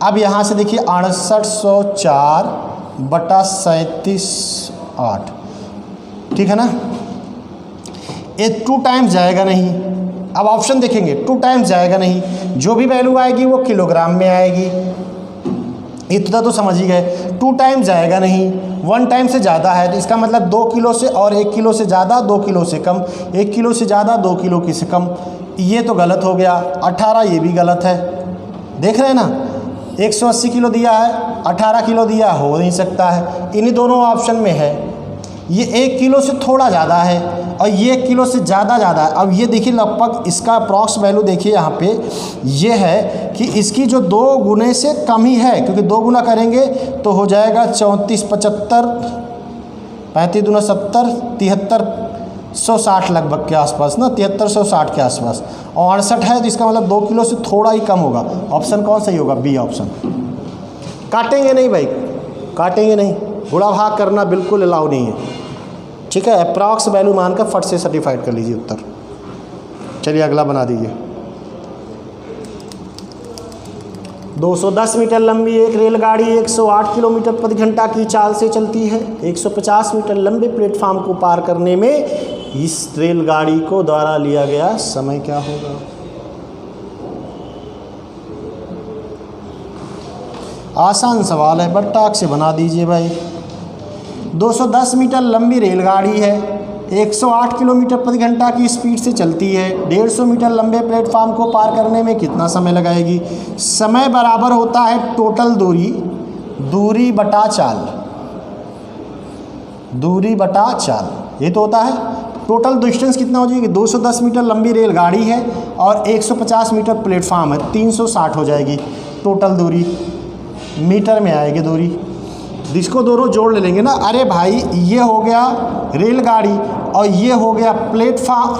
अब यहाँ से देखिए 6804/37.8, ठीक है ना। ये 2 टाइम्स जाएगा नहीं। अब ऑप्शन देखेंगे, 2 टाइम्स जाएगा नहीं, जो भी वैल्यू आएगी वो किलोग्राम में आएगी, इतना तो समझ ही गए। 2 टाइम्स जाएगा नहीं, 1 टाइम से ज़्यादा है, तो इसका मतलब 2 किलो से और 1 किलो से ज़्यादा, 2 किलो से कम, 1 किलो से ज़्यादा, 2 किलो की से कम, ये तो गलत हो गया। 18 ये भी गलत है, देख रहे हैं ना, 180 किलो दिया है, 18 किलो दिया, हो नहीं सकता है। इन्हीं दोनों ऑप्शन में है, ये 1 किलो से थोड़ा ज़्यादा है और ये 1 किलो से ज़्यादा है। अब ये देखिए लगभग इसका अप्रॉक्स वैल्यू देखिए यहाँ पे ये है कि इसकी जो 2 गुने से कम ही है, क्योंकि 2 गुना करेंगे तो हो जाएगा 34, 75, 35 दूना 70, 7360 लगभग के आसपास ना, 7360 के आसपास, और 68 है, तो इसका मतलब 2 किलो से थोड़ा ही कम होगा। ऑप्शन कौन सही होगा? B option. काटेंगे नहीं भाई, काटेंगे नहीं, बुरा भाग करना बिल्कुल अलाउ नहीं है, ठीक है। अप्रॉक्स वैल्यू मानकर फट से सर्टिफाइड कर लीजिए उत्तर। चलिए अगला बना दीजिए। 210 मीटर लंबी एक रेलगाड़ी 108 किलोमीटर प्रति घंटा की चाल से चलती है। 150 मीटर लंबे प्लेटफार्म को पार करने में इस रेलगाड़ी को द्वारा लिया गया समय क्या होगा? आसान सवाल है, बट टाक से बना दीजिए भाई। 210 मीटर लंबी रेलगाड़ी है, 108 किलोमीटर प्रति घंटा की स्पीड से चलती है। 150 मीटर लंबे प्लेटफार्म को पार करने में कितना समय लगाएगी? समय बराबर होता है टोटल दूरी बटा चाल, दूरी बटा चाल, ये तो होता है। टोटल डिस्टेंस कितना हो जाएगी? 210 मीटर लंबी रेलगाड़ी है और 150 मीटर प्लेटफार्म है, 360 हो जाएगी टोटल दूरी, मीटर में आएगी दूरी। जिसको दोनों जोड़ ले लेंगे ना, अरे भाई ये हो गया रेलगाड़ी और ये हो गया प्लेटफार्म,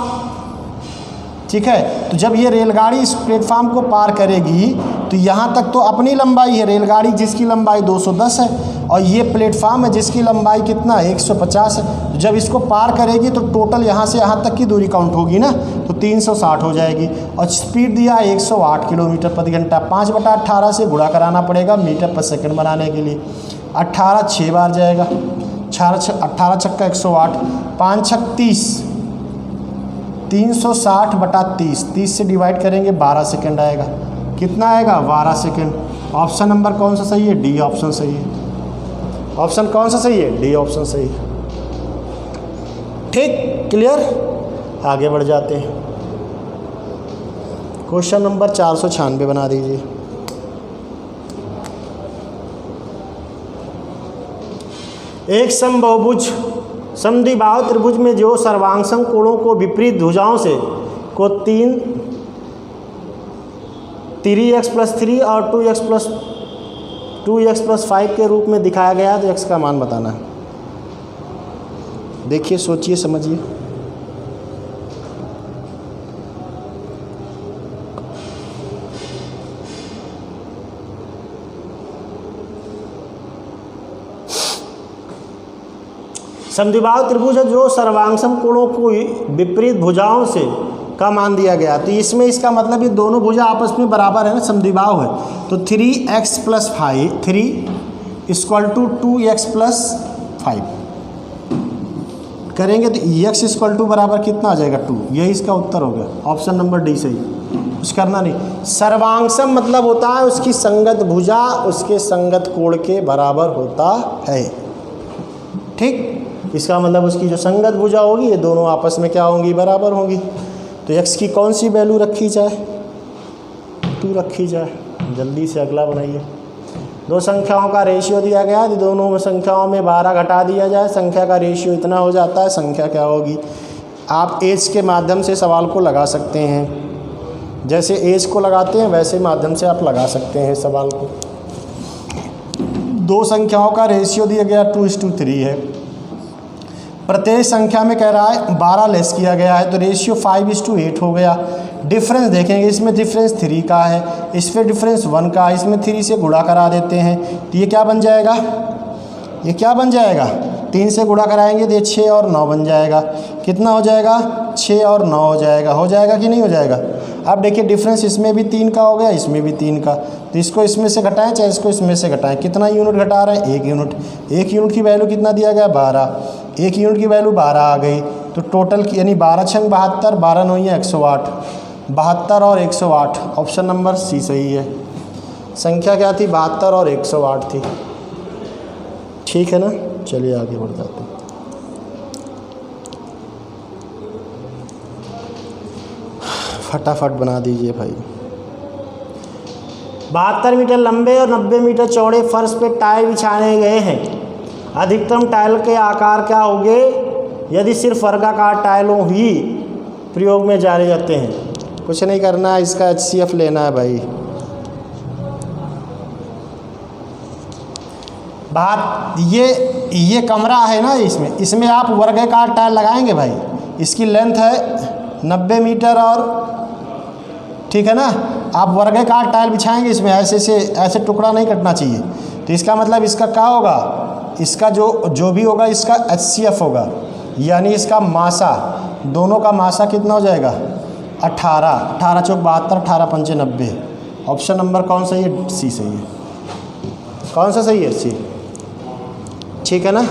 ठीक है। तो जब ये रेलगाड़ी इस प्लेटफार्म को पार करेगी तो यहाँ तक तो अपनी लंबाई है, रेलगाड़ी जिसकी लंबाई 210 है और ये प्लेटफार्म है जिसकी लंबाई कितना है? 150 है। तो जब इसको पार करेगी तो टोटल यहाँ से यहाँ तक की दूरी काउंट होगी ना, तो 360 हो जाएगी। और स्पीड दिया है 108 किलोमीटर प्रति घंटा, 5/18 से गुणा कराना पड़ेगा मीटर पर सेकंड बनाने के लिए। 18 6 बार जाएगा, 18 छक्का 108, 5 छक 30, 360/30, 30 से डिवाइड करेंगे 12 सेकंड आएगा। कितना आएगा? 12 सेकंड। ऑप्शन नंबर कौन सा सही है? डी ऑप्शन सही है। ऑप्शन कौन सा सही है? डी ऑप्शन सही है। ठीक, क्लियर। आगे बढ़ जाते हैं। क्वेश्चन नंबर 496 बना दीजिए। एक समबाहुभुज समद्विबाहु त्रिभुज में जो सर्वांगसम कोणों को विपरीत भुजाओं से को 3x+3 और 2x+5 के रूप में दिखाया गया, तो x का मान बताना है। देखिए, सोचिए, समझिए। समद्विबाहु त्रिभुज है जो सर्वांगसम कोणों को विपरीत भुजाओं से का मान दिया गया, तो इसमें इसका मतलब ये दोनों भुजा आपस में बराबर है ना, समद्विबाहु है। तो 3x+5 3 = 2x+5 करेंगे तो x = बराबर कितना आ जाएगा? 2। यही इसका उत्तर हो गया। ऑप्शन नंबर डी सही, कुछ करना नहीं। सर्वांगसम मतलब होता है उसकी संगत भुजा उसके संगत कोण के बराबर होता है, ठीक। इसका मतलब उसकी जो संगत भुजा होगी ये दोनों आपस में क्या होंगी? बराबर होंगी। तो x की कौन सी वैल्यू रखी जाए? 2 रखी जाए। जल्दी से अगला बनाइए। दो संख्याओं का रेशियो दिया गया, तो दोनों में संख्याओं में 12 घटा दिया जाए, संख्या का रेशियो इतना हो जाता है, संख्या क्या होगी? आप एज के माध्यम से सवाल को लगा सकते हैं, जैसे एज को लगाते हैं वैसे माध्यम से आप लगा सकते हैं सवाल को। दो संख्याओं का रेशियो दिया गया 2:3 है, प्रत्येक संख्या में कह रहा है 12 लेस किया गया है, तो रेशियो 5:8 हो गया। डिफरेंस देखेंगे, इसमें डिफरेंस 3 का है, इसमें डिफरेंस 1 का है, इसमें 3 से गुणा करा देते हैं, तो ये क्या बन जाएगा? ये क्या बन जाएगा? 3 से गुणा कराएंगे तो ये 6 और 9 बन जाएगा। कितना हो जाएगा? 6 और 9 हो जाएगा। हो जाएगा कि नहीं हो जाएगा? अब देखिए डिफरेंस इसमें भी 3 का हो गया, इसमें भी 3 का, तो इसको इसमें से घटाएं चाहे इसको इसमें से घटाएं। कितना यूनिट घटा रहे हैं? 1 यूनिट। 1 यूनिट की वैल्यू कितना दिया गया? 12। 1 यूनिट की वैल्यू 12 आ गई, तो टोटल यानी 12 छंग 72, 12 9 108, 72 और 108। ऑप्शन नंबर सी सही है। संख्या क्या थी? 72 और 108 थी, ठीक है ना। चलिए आगे बढ़ जाते हैं। फटाफट बना दीजिए भाई। 72 मीटर लंबे और 90 मीटर चौड़े फर्श पे टाइल बिछाए गए हैं। अधिकतम टाइल के आकार क्या होंगे यदि सिर्फ वर्गाकार टाइलों ही प्रयोग में जाने जाते हैं? कुछ नहीं करना है, इसका HCF लेना है भाई। बात ये कमरा है ना, इसमें आप वर्गाकार टाइल लगाएंगे भाई। इसकी लेंथ है 90 मीटर और ठीक है ना, आप वर्गाकार टाइल बिछाएंगे इसमें, ऐसे टुकड़ा नहीं कटना चाहिए। तो इसका मतलब इसका क्या होगा, इसका जो भी होगा इसका HCF होगा, यानी इसका मासा, दोनों का मासा कितना हो जाएगा 18, 18 चौक 72, 18 पंचे 90। ऑप्शन नंबर कौन सही है? सी सही है। कौन सा सही है? सी। ठीक है ना।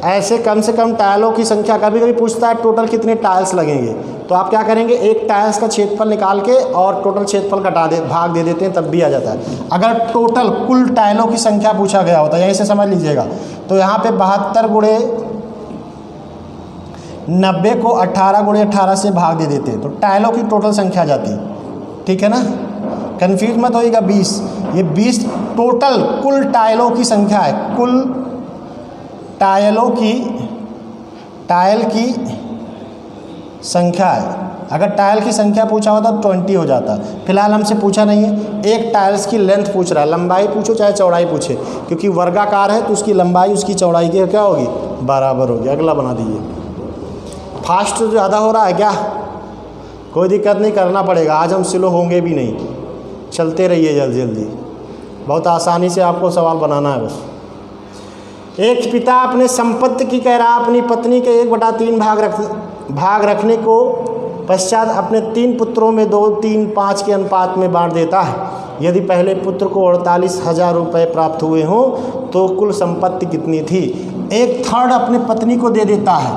ऐसे कम से कम टाइलों की संख्या, कभी कभी पूछता है टोटल कितने टाइल्स लगेंगे, तो आप क्या करेंगे, एक टाइल्स का क्षेत्रफल निकाल के और टोटल क्षेत्रफल भाग दे देते हैं, तब भी आ जाता है। अगर टोटल कुल टाइलों की संख्या पूछा गया होता है, यहीं से समझ लीजिएगा, तो यहाँ पे 72 गुणे 90 को 18 गुणे 18 से भाग दे देते हैं, तो टाइलों की टोटल संख्या आ जाती है। ठीक है ना, कन्फ्यूज मत होइएगा। 20, ये 20 टोटल कुल टाइलों की संख्या है, कुल टाइल की संख्या है। अगर टाइल की संख्या पूछा होता तो 20 हो जाता, फिलहाल हमसे पूछा नहीं है। एक टाइल्स की लेंथ पूछ रहा है, लंबाई पूछो चाहे चौड़ाई पूछे, क्योंकि वर्गाकार है तो उसकी लंबाई उसकी चौड़ाई की क्या होगी, बराबर होगी। अगला बना दीजिए। फास्ट ज़्यादा हो रहा है क्या? कोई दिक्कत नहीं, करना पड़ेगा, आज हम स्लो होंगे भी नहीं, चलते रहिए जल्दी जल्दी, बहुत आसानी से आपको सवाल बनाना है बस। एक पिता अपने संपत्ति की कह रहा अपनी पत्नी के 1/3 भाग रखने को पश्चात अपने 3 पुत्रों में 2, 3, 5 के अनुपात में बांट देता है। यदि पहले पुत्र को 48,000 रुपये प्राप्त हुए हों तो कुल संपत्ति कितनी थी? 1/3 अपने पत्नी को दे देता है,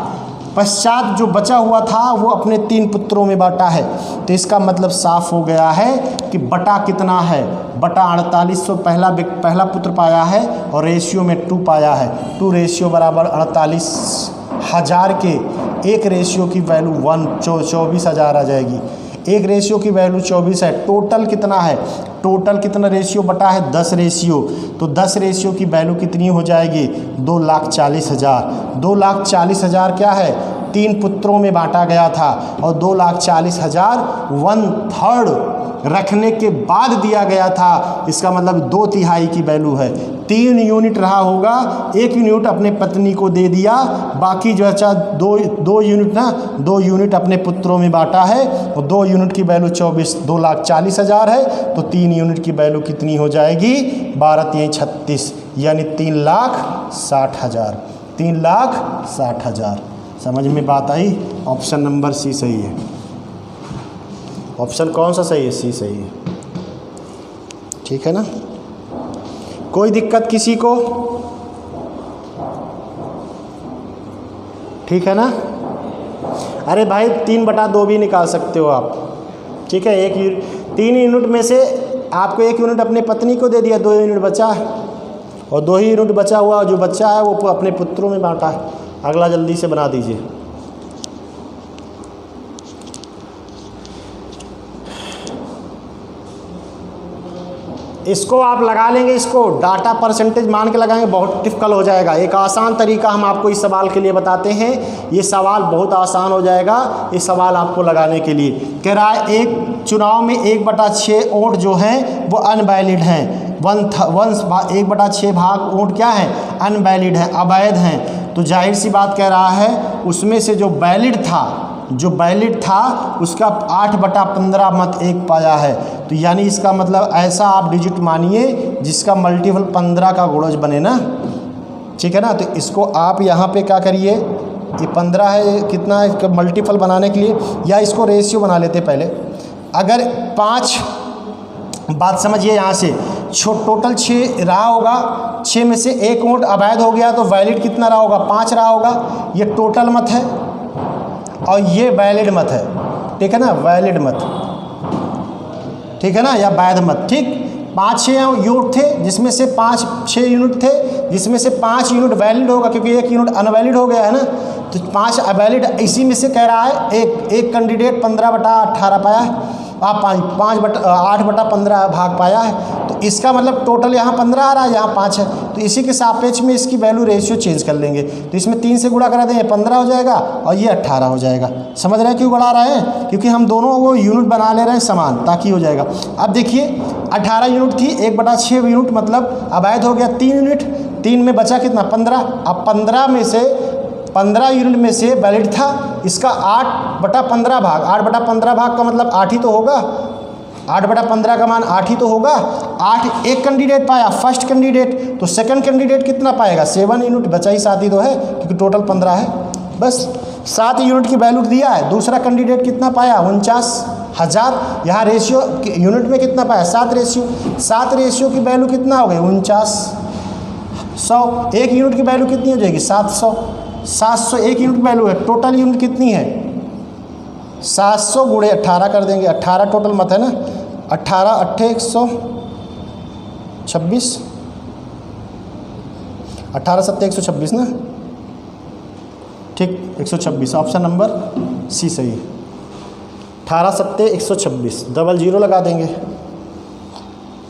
पश्चात जो बचा हुआ था वो अपने 3 पुत्रों में बांटा है। तो इसका मतलब साफ हो गया है कि बटा कितना है, बटा 4800 पहला पुत्र पाया है और रेशियो में 2 पाया है। 2 रेशियो बराबर 48,000 के एक रेशियो की वैल्यू 24,000 आ जाएगी। एक रेशियो की वैल्यू 24 है। टोटल कितना है, टोटल कितना रेशियो बटा है 10 रेशियो, तो 10 रेशियो की वैल्यू कितनी हो जाएगी 2,40,000। 2,40,000 क्या है, 3 पुत्रों में बांटा गया था और 2,40,000 1/3 रखने के बाद दिया गया था। इसका मतलब 2/3 की वैल्यू है। 3 यूनिट रहा होगा, 1 यूनिट अपने पत्नी को दे दिया, बाकी जो अच्छा 2 यूनिट अपने पुत्रों में बांटा है और 2 यूनिट की वैल्यू 2,40,000 है, तो 3 यूनिट की वैल्यू कितनी हो जाएगी 12×3 = 36, यानी 3,60,000। 3,60,000। समझ में बात आई? ऑप्शन नंबर सी सही है। ऑप्शन कौन सा सही है? सी सही है। ठीक है ना, कोई दिक्कत किसी को? ठीक है ना। अरे भाई 3/2 भी निकाल सकते हो आप। ठीक है, 3 यूनिट में से आपको 1 यूनिट अपने पत्नी को दे दिया, 2 यूनिट बचा है और 2 ही यूनिट बचा हुआ, जो बच्चा है वो अपने पुत्रों में बांटा है। अगला जल्दी से बना दीजिए। इसको आप लगा लेंगे, इसको डाटा परसेंटेज मान के लगाएंगे, बहुत डिफिकल्ट हो जाएगा। एक आसान तरीका हम आपको इस सवाल के लिए बताते हैं, ये सवाल बहुत आसान हो जाएगा इस सवाल आपको लगाने के लिए। कह रहा है एक चुनाव में 1/6 वोट जो हैं वो अनवैलिड हैं। 1/6 भाग वोट क्या है, अनवैलिड है, अवैध हैं। तो जाहिर सी बात कह रहा है उसमें से जो वैलिड था उसका 8/15 मत 1 पाया है। तो यानी इसका मतलब ऐसा आप डिजिट मानिए जिसका मल्टीपल 15 का गुणज बने ना। ठीक है ना, तो इसको आप यहाँ पे क्या करिए, ये 15 है, कितना है इसका मल्टीपल बनाने के लिए, या इसको रेशियो बना लेते पहले। अगर 5 बात समझिए यहाँ से, टोटल 6 रहा होगा, 6 में से 1 वोट अवैध हो गया तो वैलिड कितना रहा होगा, 5 रहा होगा। ये टोटल मत है और ये वैलिड मत है। ठीक है ना, वैलिड मत, ठीक है ना, या वैध मत। ठीक, 5-6 यूनिट थे जिसमें से 5-6 यूनिट थे जिसमें से 5 यूनिट वैलिड होगा, क्योंकि 1 यूनिट अनवैलिड हो गया है ना, तो 5 अवैलिड। इसी में से कह रहा है एक कैंडिडेट 15/18 पाया है 8/15 भाग पाया है, तो इसका मतलब टोटल यहाँ 15 आ रहा है, यहाँ 5 है, तो इसी के सापेक्ष में इसकी वैल्यू रेशियो चेंज कर लेंगे। तो इसमें 3 से गुणा करा दें, 15 हो जाएगा और ये 18 हो जाएगा। समझ रहे हैं क्यों बढ़ा रहे हैं? क्योंकि हम दोनों वो यूनिट बना ले रहे हैं समान, ताकि हो जाएगा। अब देखिए 18 यूनिट थी, 1/6 यूनिट मतलब अवैध हो गया 3 यूनिट, 3 में बचा कितना 15। अब 15 यूनिट में से वैलिड था इसका 8/15 भाग, 8/15 भाग का मतलब 8 ही तो होगा, 8/15 का मान 8 ही तो होगा। 8 एक कैंडिडेट पाया, फर्स्ट कैंडिडेट, तो सेकंड कैंडिडेट कितना पाएगा 7 यूनिट, बचा ही 7 ही तो है, क्योंकि टोटल 15 है। बस 7 यूनिट की वैल्यू दिया है। दूसरा कैंडिडेट कितना पाया 49,000, यहाँ रेशियो यूनिट में कितना पाया 7 रेशियो की वैल्यू कितना हो गई 49,100। एक यूनिट की वैल्यू कितनी हो जाएगी 700 एक यूनिट की वैल्यू है। टोटल यूनिट कितनी है 700 गुणे 18 कर देंगे, 18 टोटल मत है ना, 18 8 126, 18 7 126 ना, ठीक 126, ऑप्शन नंबर सी सही है। 18 7 126, डबल जीरो लगा देंगे,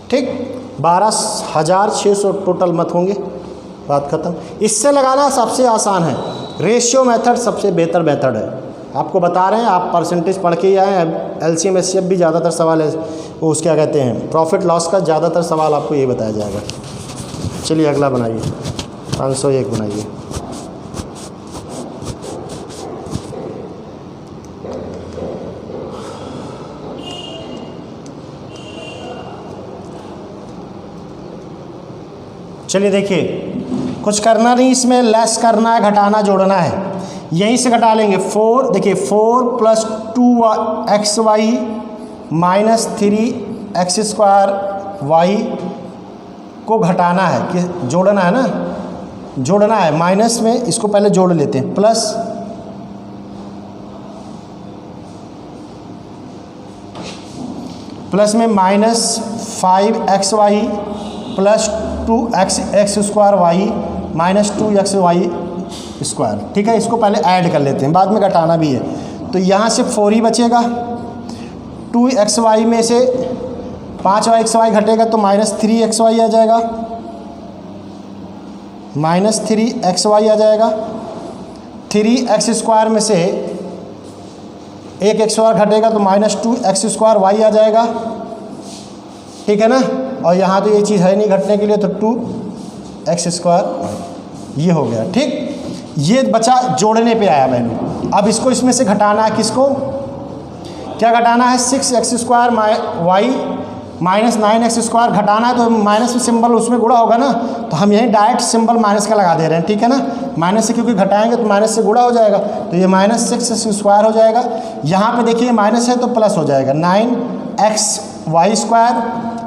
ठीक 12,600 टोटल मत होंगे, बात खत्म। इससे लगाना सबसे आसान है, रेशियो मेथड सबसे बेहतर मेथड है। आपको बता रहे हैं, आप परसेंटेज पढ़ के ही आए हैं, LCM SCF भी ज़्यादातर सवाल है वो उस क्या कहते हैं प्रॉफिट लॉस का ज़्यादातर सवाल आपको ये बताया जाएगा। चलिए अगला बनाइए, 501 बनाइए। चलिए देखिए, कुछ करना नहीं, इसमें लेस करना है, घटाना जोड़ना है, यहीं से घटा लेंगे। 4 देखिए 4 + 2xy - 3x² को घटाना है कि जोड़ना है ना, जोड़ना है। माइनस में इसको पहले जोड़ लेते हैं, प्लस में -5xy + 2x² - 2xy², ठीक है। इसको पहले ऐड कर लेते हैं, बाद में घटाना भी है। तो यहाँ से 4 ही बचेगा, 2xy में से 5xy घटेगा तो -3xy आ जाएगा, -3xy आ जाएगा। 3x² में से 1x² घटेगा तो -2x² आ जाएगा, ठीक है ना। और यहाँ तो ये चीज़ है नहीं घटने के लिए, तो 2x², ये हो गया, ठीक। ये बचा जोड़ने पे आया वैल्यू। अब इसको इसमें से घटाना है, किसको क्या घटाना है 6x² y - 9x² घटाना है, तो माइनस में सिंबल उसमें गुणा होगा ना, तो हम यहीं डायरेक्ट सिंबल माइनस का लगा दे रहे हैं, ठीक है ना। माइनस से क्योंकि घटाएंगे तो माइनस से गुणा हो जाएगा, तो ये -6x² हो जाएगा। यहाँ पे देखिए माइनस है तो प्लस हो जाएगा, 9xy²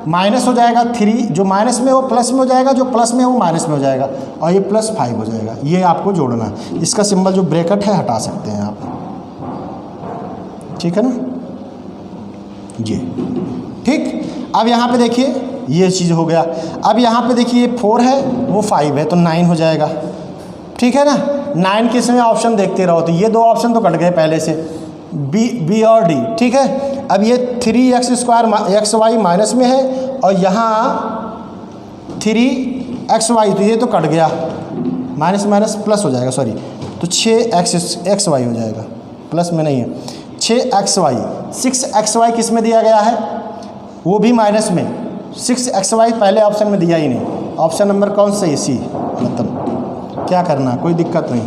माइनस हो जाएगा 3, जो माइनस में वो प्लस में हो जाएगा, जो प्लस में वो माइनस में हो जाएगा, और ये +5 हो जाएगा। ये आपको जोड़ना है। इसका सिंबल जो ब्रैकेट है हटा सकते हैं आप, ठीक है ना, ये ठीक। अब यहाँ पे देखिए ये चीज़ हो गया। अब यहाँ पे देखिए 4 है, वो 5 है, तो 9 हो जाएगा, ठीक है ना। 9 किस में ऑप्शन देखते रहो, तो ये 2 ऑप्शन तो कट गए पहले से, बी और डी, ठीक है। अब ये 3x² xy माइनस में है, और यहाँ 3xy, तो ये तो कट गया, माइनस प्लस हो जाएगा, सॉरी, तो 6xy हो जाएगा, प्लस में नहीं है, 6xy। 6xy किस में दिया गया है, वो भी माइनस में। 6xy पहले ऑप्शन में दिया ही नहीं, ऑप्शन नंबर कौन सा है, सी। मतलब क्या करना, कोई दिक्कत नहीं,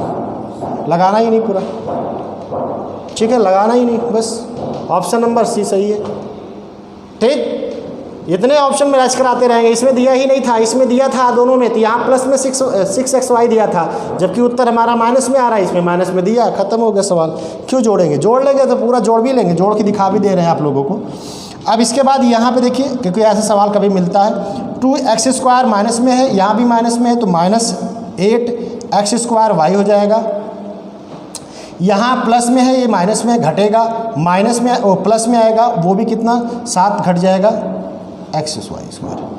लगाना ही नहीं पूरा, ठीक है, लगाना ही नहीं, बस ऑप्शन नंबर सी सही है, ठीक। इतने ऑप्शन में रच कराते रहेंगे, इसमें दिया ही नहीं था, इसमें दिया था दोनों में, तो यहाँ प्लस में 6xy दिया था, जबकि उत्तर हमारा माइनस में आ रहा है, इसमें माइनस में दिया, खत्म हो गया सवाल। क्यों जोड़ेंगे, जोड़ लेंगे तो पूरा जोड़ भी लेंगे, जोड़ के दिखा भी दे रहे हैं आप लोगों को। अब इसके बाद यहाँ पे देखिए, क्योंकि ऐसा सवाल कभी मिलता है, 2x² माइनस में है, यहाँ भी माइनस में है, तो -8x² y हो जाएगा। यहाँ प्लस में है, ये माइनस में घटेगा, माइनस में वो प्लस में आएगा, वो भी कितना 7 घट जाएगा x²,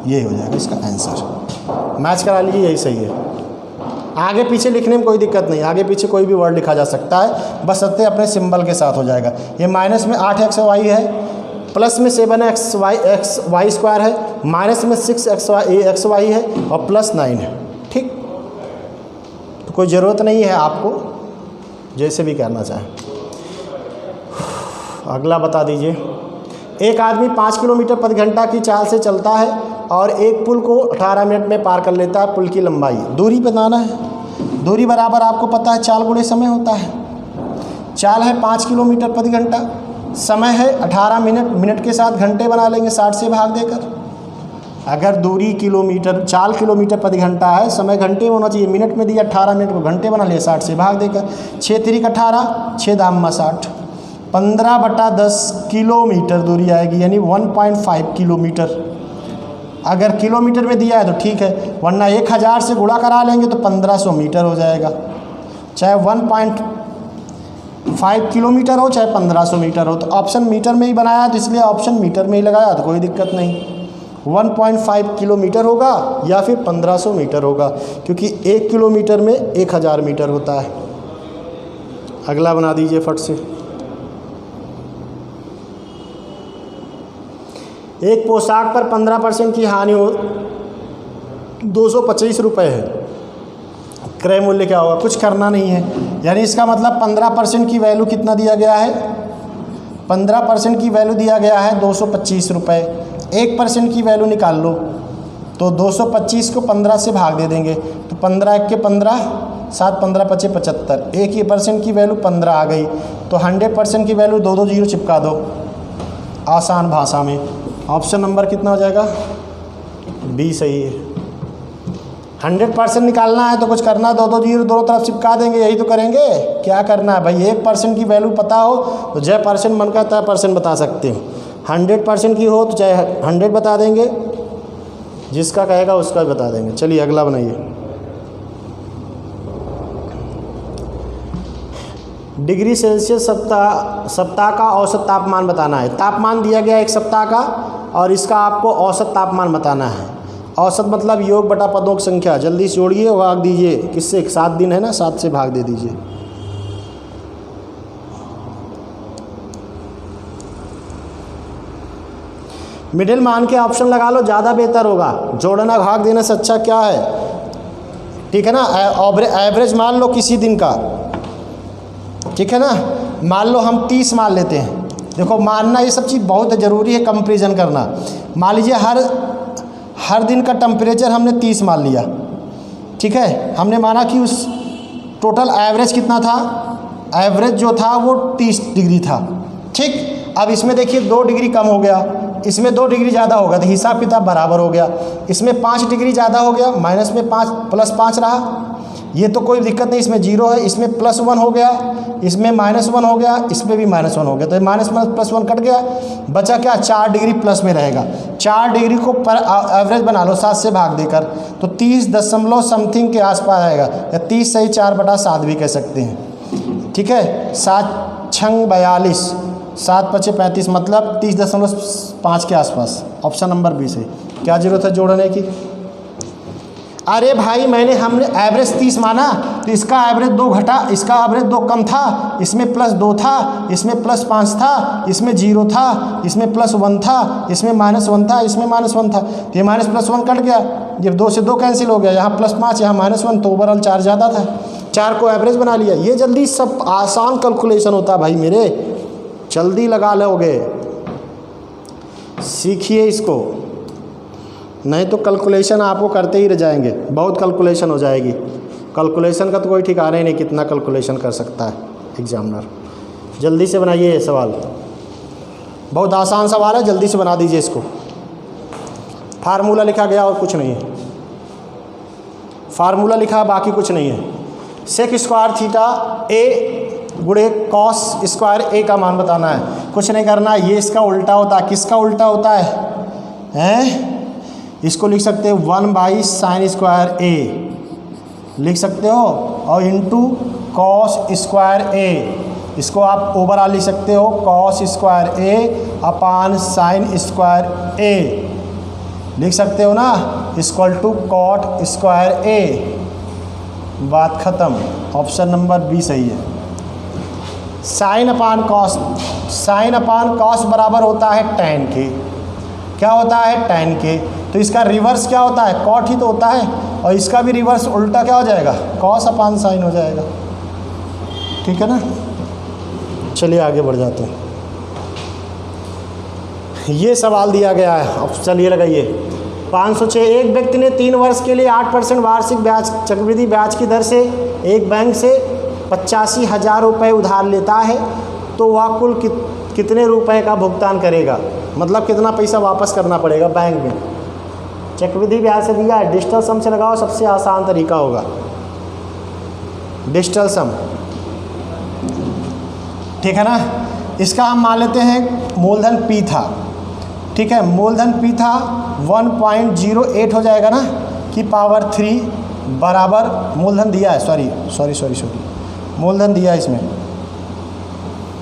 ये हो जाएगा इसका आंसर। मैच करा लीजिए, यही सही है। आगे पीछे लिखने में कोई दिक्कत नहीं, आगे पीछे कोई भी वर्ड लिखा जा सकता है, बस सत्य अपने सिंबल के साथ हो जाएगा। ये माइनस में 8xy है, प्लस में 7xy स्क्वायर है, माइनस में 6xy है और प्लस 9 है। ठीक, तो कोई ज़रूरत नहीं है आपको, जैसे भी करना चाहें। अगला बता दीजिए। एक आदमी 5 किलोमीटर प्रति घंटा की चाल से चलता है और एक पुल को 18 मिनट में पार कर लेता है। पुल की लंबाई, दूरी बताना है। दूरी बराबर आपको पता है चाल गुणे समय होता है। चाल है 5 किलोमीटर प्रति घंटा, समय है 18 मिनट, मिनट के साथ घंटे बना लेंगे 60 से भाग देकर। अगर दूरी किलोमीटर, चाल किलोमीटर प्रति घंटा है, समय घंटे में होना चाहिए, मिनट में दिया 18 मिनट को घंटे बना लिया 60 से भाग देकर। 6 3 18, 6 दाम 60, 15/10 किलोमीटर दूरी आएगी, यानी 1.5 किलोमीटर। अगर किलोमीटर में दिया है तो ठीक है, वरना 1000 से गुणा करा लेंगे तो 1500 मीटर हो जाएगा। चाहे 1.5 किलोमीटर हो चाहे 1500 मीटर हो। तो ऑप्शन मीटर में ही बनाया तो इसलिए ऑप्शन मीटर में ही लगाया, तो कोई दिक्कत नहीं। 1.5 किलोमीटर होगा या फिर 1500 मीटर होगा, क्योंकि 1 किलोमीटर में 1000 मीटर होता है। अगला बना दीजिए फट से। एक पोशाक पर 15% की हानि हो, 225 रुपये है। क्रय मूल्य क्या होगा? कुछ करना नहीं है, यानी इसका मतलब 15% की वैल्यू कितना दिया गया है? 15% की वैल्यू दिया गया है 225 रुपये। 1% की वैल्यू निकाल लो, तो 225 को 15 से भाग दे देंगे, तो 15 1 के 15, 7 15 25 75। 1% की वैल्यू 15 आ गई, तो 100% की वैल्यू 2 2 0 चिपका दो आसान भाषा में। ऑप्शन नंबर कितना हो जाएगा? बी सही है। 100% निकालना है तो कुछ करना, 2 2 0 दोनों तरफ चिपका देंगे, यही तो करेंगे। क्या करना है भाई? 1% की वैल्यू पता हो तो जय परसेंट मन का तय परसेंट बता सकते हो। 100% की हो तो चाहे 100 बता देंगे, जिसका कहेगा उसका भी बता देंगे। चलिए अगला बनाइए। डिग्री सेल्सियस सप्ताह का औसत तापमान बताना है। तापमान दिया गया एक सप्ताह का और इसका आपको औसत तापमान बताना है। औसत मतलब योग बटा पदों की संख्या। जल्दी से जोड़िए, भाग दीजिए। किससे? 7 दिन है ना, 7 से भाग दे दीजिए। मिडिल मान के ऑप्शन लगा लो, ज़्यादा बेहतर होगा। जोड़ना भाग देने से अच्छा क्या है? ठीक है ना। एवरेज मान लो किसी दिन का, ठीक है ना। मान लो हम 30 मान लेते हैं। देखो मानना ये सब चीज़ बहुत ज़रूरी है, कंपैरिजन करना। मान लीजिए हर दिन का टेम्परेचर हमने 30 मान लिया, ठीक है। हमने माना कि उस टोटल एवरेज कितना था? एवरेज जो था वो 30 डिग्री था, ठीक। अब इसमें देखिए 2 डिग्री कम हो गया, इसमें 2 डिग्री ज़्यादा हो गया, तो हिसाब किताब बराबर हो गया। इसमें 5 डिग्री ज़्यादा हो गया, माइनस में 5 प्लस 5 रहा, ये तो कोई दिक्कत नहीं। इसमें 0 है, इसमें +1 हो गया, इसमें -1 हो गया, इसमें भी -1 हो गया, तो -+1 कट गया, बचा क्या? 4 डिग्री प्लस में रहेगा। 4 डिग्री को पर एवरेज बना लो 7 से भाग देकर, तो 30 दशमलव समथिंग के आसपास आएगा, या 30 सही 4/7 भी कह सकते हैं, ठीक है। 7 छंग 42, 7 5 35, मतलब 30.5 के आसपास। ऑप्शन नंबर बी से। क्या जरूरत है जोड़ने की? अरे भाई हमने एवरेज 30 माना, तो इसका एवरेज 2 घटा, इसका एवरेज 2 कम था, इसमें +2 था, इसमें +5 था, इसमें 0 था, इसमें +1 था, इसमें -1 था, इसमें -1 था, तो ये -+1 कट गया, जब 2 से 2 कैंसिल हो गया, यहाँ +5 यहाँ -1, तो ओवरऑल 4 ज़्यादा था, 4 को एवरेज बना लिया। ये जल्दी सब आसान कैलकुलेशन होता है भाई मेरे, जल्दी लगा लोगे, सीखिए इसको, नहीं तो कैलकुलेशन आपको करते ही रह जाएंगे। बहुत कैलकुलेशन हो जाएगी। कैलकुलेशन का तो कोई ठिकाना ही नहीं, कितना कैलकुलेशन कर सकता है एग्जामिनर। जल्दी से बनाइए ये सवाल, बहुत आसान सवाल है, जल्दी से बना दीजिए इसको। फार्मूला लिखा गया और कुछ नहीं है, फार्मूला लिखा, बाकी कुछ नहीं है। सेक स्क्वायर थीटा ए गुणे कॉस स्क्वायर ए का मान बताना है। कुछ नहीं करना, ये इसका उल्टा होता है। किसका उल्टा होता है? इसको लिख सकते हो 1/sin² ए लिख सकते हो, और इंटू कॉस स्क्वायर ए, इसको आप ओवरऑल लिख सकते हो cos square A upon sine square A लिख सकते हो ना, equal to cot square A. बात ख़त्म। ऑप्शन नंबर बी सही है। Sine upon cos, sine upon cos बराबर होता है tan के। क्या होता है? tan के। तो इसका रिवर्स क्या होता है? कॉट ही तो होता है, और इसका भी रिवर्स उल्टा क्या हो जाएगा? कॉस अपान साइन हो जाएगा। ठीक है ना? चलिए आगे बढ़ जाते हैं। ये सवाल दिया गया है, अब चलिए लगाइए। 506, एक व्यक्ति ने 3 वर्ष के लिए 8% वार्षिक ब्याज चक्रवृद्धि ब्याज की दर से एक बैंक से 85,000 रुपये उधार लेता है, तो वह कुल कितने रुपए का भुगतान करेगा? मतलब कितना पैसा वापस करना पड़ेगा बैंक में। चक्रवृद्धि ब्याज से दिया है, डिजिटल सम से लगाओ, सबसे आसान तरीका होगा डिजिटल सम। ठीक है ना? इसका हम मान लेते हैं मूलधन P था। ठीक है, मूलधन P था 1.08 हो जाएगा ना, की पावर 3 बराबर मूलधन दिया है, सॉरी मूलधन दिया है, इसमें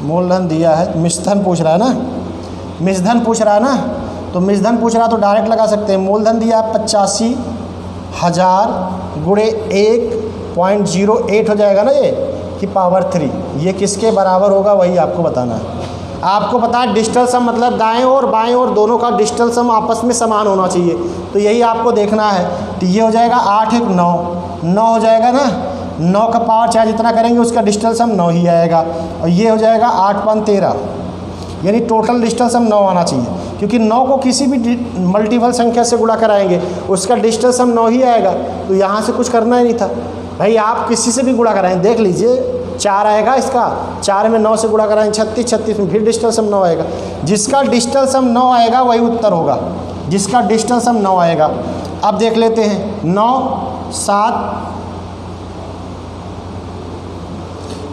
मूलधन दिया है, मिश्रधन पूछ रहा है ना, मिश्रधन पूछ रहा है ना, तो मिश्रधन पूछ रहा तो डायरेक्ट लगा सकते हैं। मूलधन दिया 85,000 गुणे 1.08 हो जाएगा ना, ये की पावर 3। ये किसके बराबर होगा वही आपको बताना है। आपको पता है डिजिटल सम मतलब दाएं और बाएं और दोनों का डिजिटल सम आपस में समान होना चाहिए, तो यही आपको देखना है। तो ये हो जाएगा 8 1 9 9 हो जाएगा ना, 9 का पावर चाहे जितना करेंगे उसका डिजिटल सम 9 ही आएगा, और ये हो जाएगा 8 5 13, यानी टोटल डिजिटल सम 9 आना चाहिए, क्योंकि 9 को किसी भी मल्टीपल संख्या से गुणा कराएंगे उसका डिजिटल सम 9 ही आएगा। तो यहाँ से कुछ करना ही नहीं था भाई, आप किसी से भी गुणा कराएं, देख लीजिए 4 आएगा, इसका 4 में 9 से गुणा कराएं 36, 36 में फिर डिजिटल सम 9 आएगा। जिसका डिजिटल सम 9 आएगा वही उत्तर होगा, जिसका डिजिटल सम 9 आएगा। अब देख लेते हैं 9 7,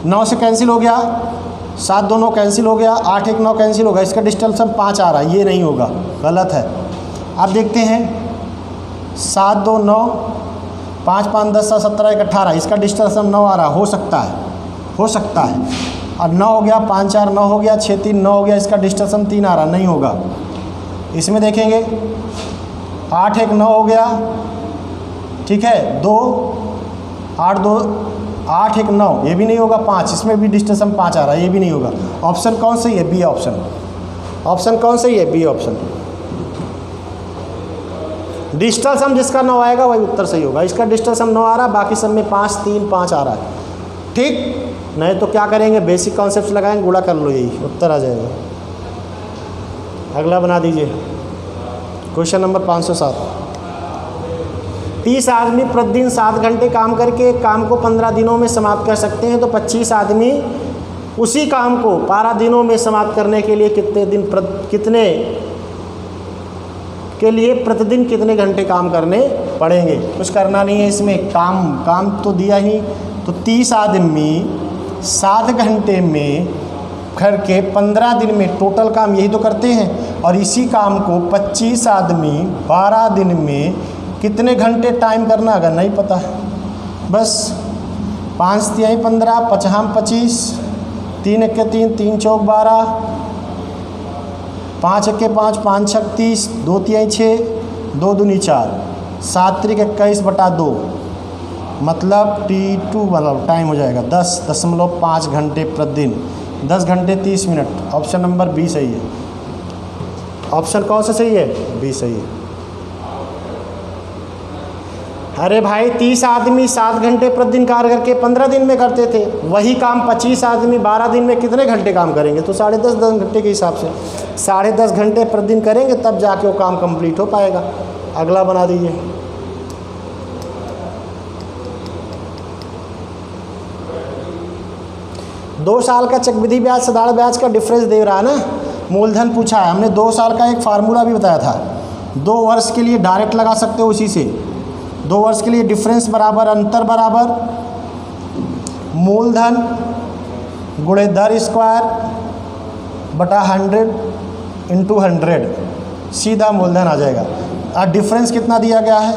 9 से कैंसिल हो गया, 7 2 9 कैंसिल हो गया, 8 1 9 कैंसिल हो गया, इसका डिजिटल सम 5 आ रहा है, ये नहीं होगा, गलत है। अब देखते हैं 7 2 9 5 5 10 17 1 18, इसका डिजिटल सम 9 आ रहा, हो सकता है, हो सकता है। अब 9 हो गया, 5 4 9 हो गया, 6 3 9 हो गया, इसका डिजिटल सम 3 आ रहा, नहीं होगा। इसमें देखेंगे 8 1 9 हो गया, ठीक है, 2 8 2 8 1 9, ये भी नहीं होगा। 5, इसमें भी डिजिटल सम 5 आ रहा है, ये भी नहीं होगा। ऑप्शन कौन सही है? B option. ऑप्शन कौन सही है? B option. डिजिटल सम जिसका 9 आएगा वही उत्तर सही होगा। इसका डिजिटल सम 9 आ रहा है, बाकी सब में 5 3 5 आ रहा है। ठीक, नहीं तो क्या करेंगे, बेसिक कॉन्सेप्ट लगाएंगे, गुणा कर लो, यही उत्तर आ जाएगा। अगला बना दीजिए क्वेश्चन नंबर 507। 30 आदमी प्रतिदिन 7 घंटे काम करके एक काम को 15 दिनों में समाप्त कर सकते हैं, तो 25 आदमी उसी काम को 12 दिनों में समाप्त करने के लिए प्रतिदिन कितने घंटे काम करने पड़ेंगे? कुछ करना नहीं है इसमें, काम तो दिया ही। तो 30 आदमी 7 घंटे में करके 15 दिन में टोटल काम यही तो करते हैं, और इसी काम को 25 आदमी 12 दिन में कितने घंटे टाइम करना अगर नहीं पता है, बस 5 तिहाई 15 5 25 3 1 3 3 चौक 12 5 1 5 5 6 30 2 तिहाई 6 2 दूनी 4 7 3 21/2, मतलब T2 मतलब टाइम हो जाएगा 10.5 घंटे प्रतिदिन, 10 घंटे 30 मिनट। ऑप्शन नंबर बी सही है। ऑप्शन कौन सा सही है? बी सही है। अरे भाई 30 आदमी 7 घंटे प्रतिदिन कार्य करके 15 दिन में करते थे, वही काम 25 आदमी 12 दिन में कितने घंटे काम करेंगे? तो 10.5 घंटे के हिसाब से 10.5 घंटे प्रतिदिन करेंगे, तब जाके वो काम कंप्लीट हो पाएगा। अगला बना दीजिए। दो साल का चक्रवृद्धि ब्याज साधारण ब्याज का डिफरेंस दे रहा है ना, मूलधन पूछा है हमने। 2 साल का एक फार्मूला भी बताया था, 2 वर्ष के लिए डायरेक्ट लगा सकते हो उसी से। 2 वर्ष के लिए डिफरेंस बराबर अंतर बराबर मूलधन गुणे दर स्क्वायर बटा 100 × 100, सीधा मूलधन आ जाएगा। और डिफरेंस कितना दिया गया है?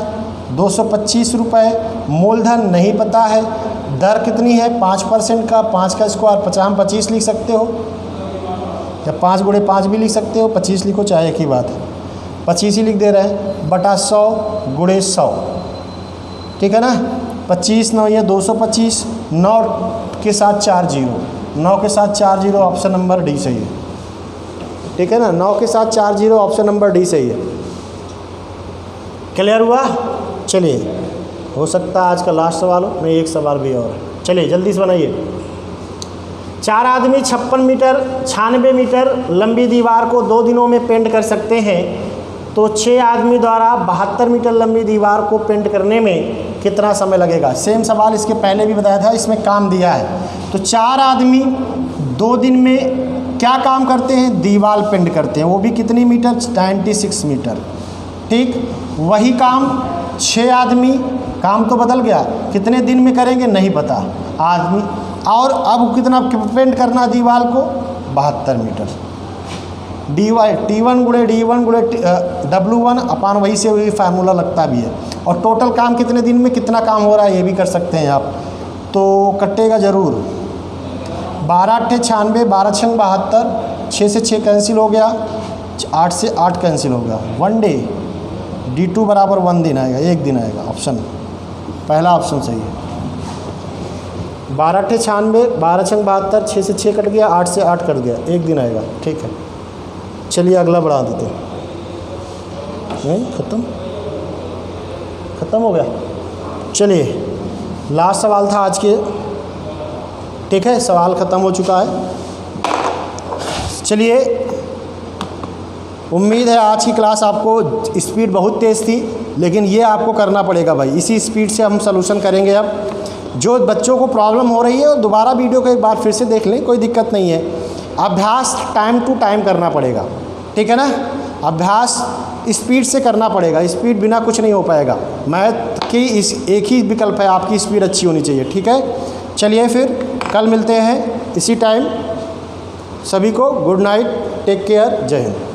225 रुपये। मूलधन नहीं पता है, दर कितनी है? 5% का, 5 का स्क्वायर 50 25 लिख सकते हो, या 5 × 5 भी लिख सकते हो, 25 लिखो, चाहे एक ही बात है, 25 ही लिख दे रहे हैं, बटा 100 × 100, ठीक है ना। 25 9 ये 225, 9 के साथ 4 0, 9 के साथ 4 जीरो, ऑप्शन नंबर डी सही है। ठीक है ना, 9 के साथ 4 जीरो, ऑप्शन नंबर डी सही है। क्लियर हुआ? चलिए, हो सकता है आज का लास्ट सवाल हो, नहीं एक सवाल भी और है। चलिए जल्दी से बनाइए। 4 आदमी 96 मीटर लंबी दीवार को 2 दिनों में पेंट कर सकते हैं, तो 6 आदमी द्वारा 72 मीटर लंबी दीवार को पेंट करने में कितना समय लगेगा? सेम सवाल इसके पहले भी बताया था, इसमें काम दिया है। तो 4 आदमी 2 दिन में क्या काम करते हैं? दीवार पेंट करते हैं, वो भी कितनी मीटर? 96 मीटर। ठीक, वही काम 6 आदमी, काम तो बदल गया, कितने दिन में करेंगे नहीं पता आदमी, और अब कितना पेंट करना दीवार को? 72 मीटर। T1 गुणे D1 गुणे W1 अपान वही से वही फार्मूला लगता भी है। और टोटल काम कितने दिन में कितना काम हो रहा है ये भी कर सकते हैं आप, तो कटेगा ज़रूर। 12 8 96, 12 6 72, 6 से 6 कैंसिल हो गया, 8 से 8 कैंसिल हो गया। 1 डे, D2 बराबर 1 दिन आएगा, 1 दिन आएगा। ऑप्शन पहला ऑप्शन सही है। 12 8 96, 12 6 72, 6 से 6 कट गया, 8 से 8 कट गया, 1 दिन आएगा। ठीक है, चलिए अगला बढ़ा देते हैं। नहीं ख़त्म हो गया। चलिए लास्ट सवाल था आज के। ठीक है, सवाल ख़त्म हो चुका है। चलिए, उम्मीद है आज की क्लास आपको स्पीड बहुत तेज़ थी, लेकिन ये आपको करना पड़ेगा भाई, इसी स्पीड से हम सलूशन करेंगे। अब जो बच्चों को प्रॉब्लम हो रही है वो दोबारा वीडियो को एक बार फिर से देख लें, कोई दिक्कत नहीं है। अभ्यास टाइम टू टाइम करना पड़ेगा, ठीक है ना। अभ्यास स्पीड से करना पड़ेगा, स्पीड बिना कुछ नहीं हो पाएगा। मैथ की इस एक ही विकल्प है, आपकी स्पीड अच्छी होनी चाहिए। ठीक है, चलिए फिर कल मिलते हैं इसी टाइम। सभी को गुड नाइट, टेक केयर, जय हिंद।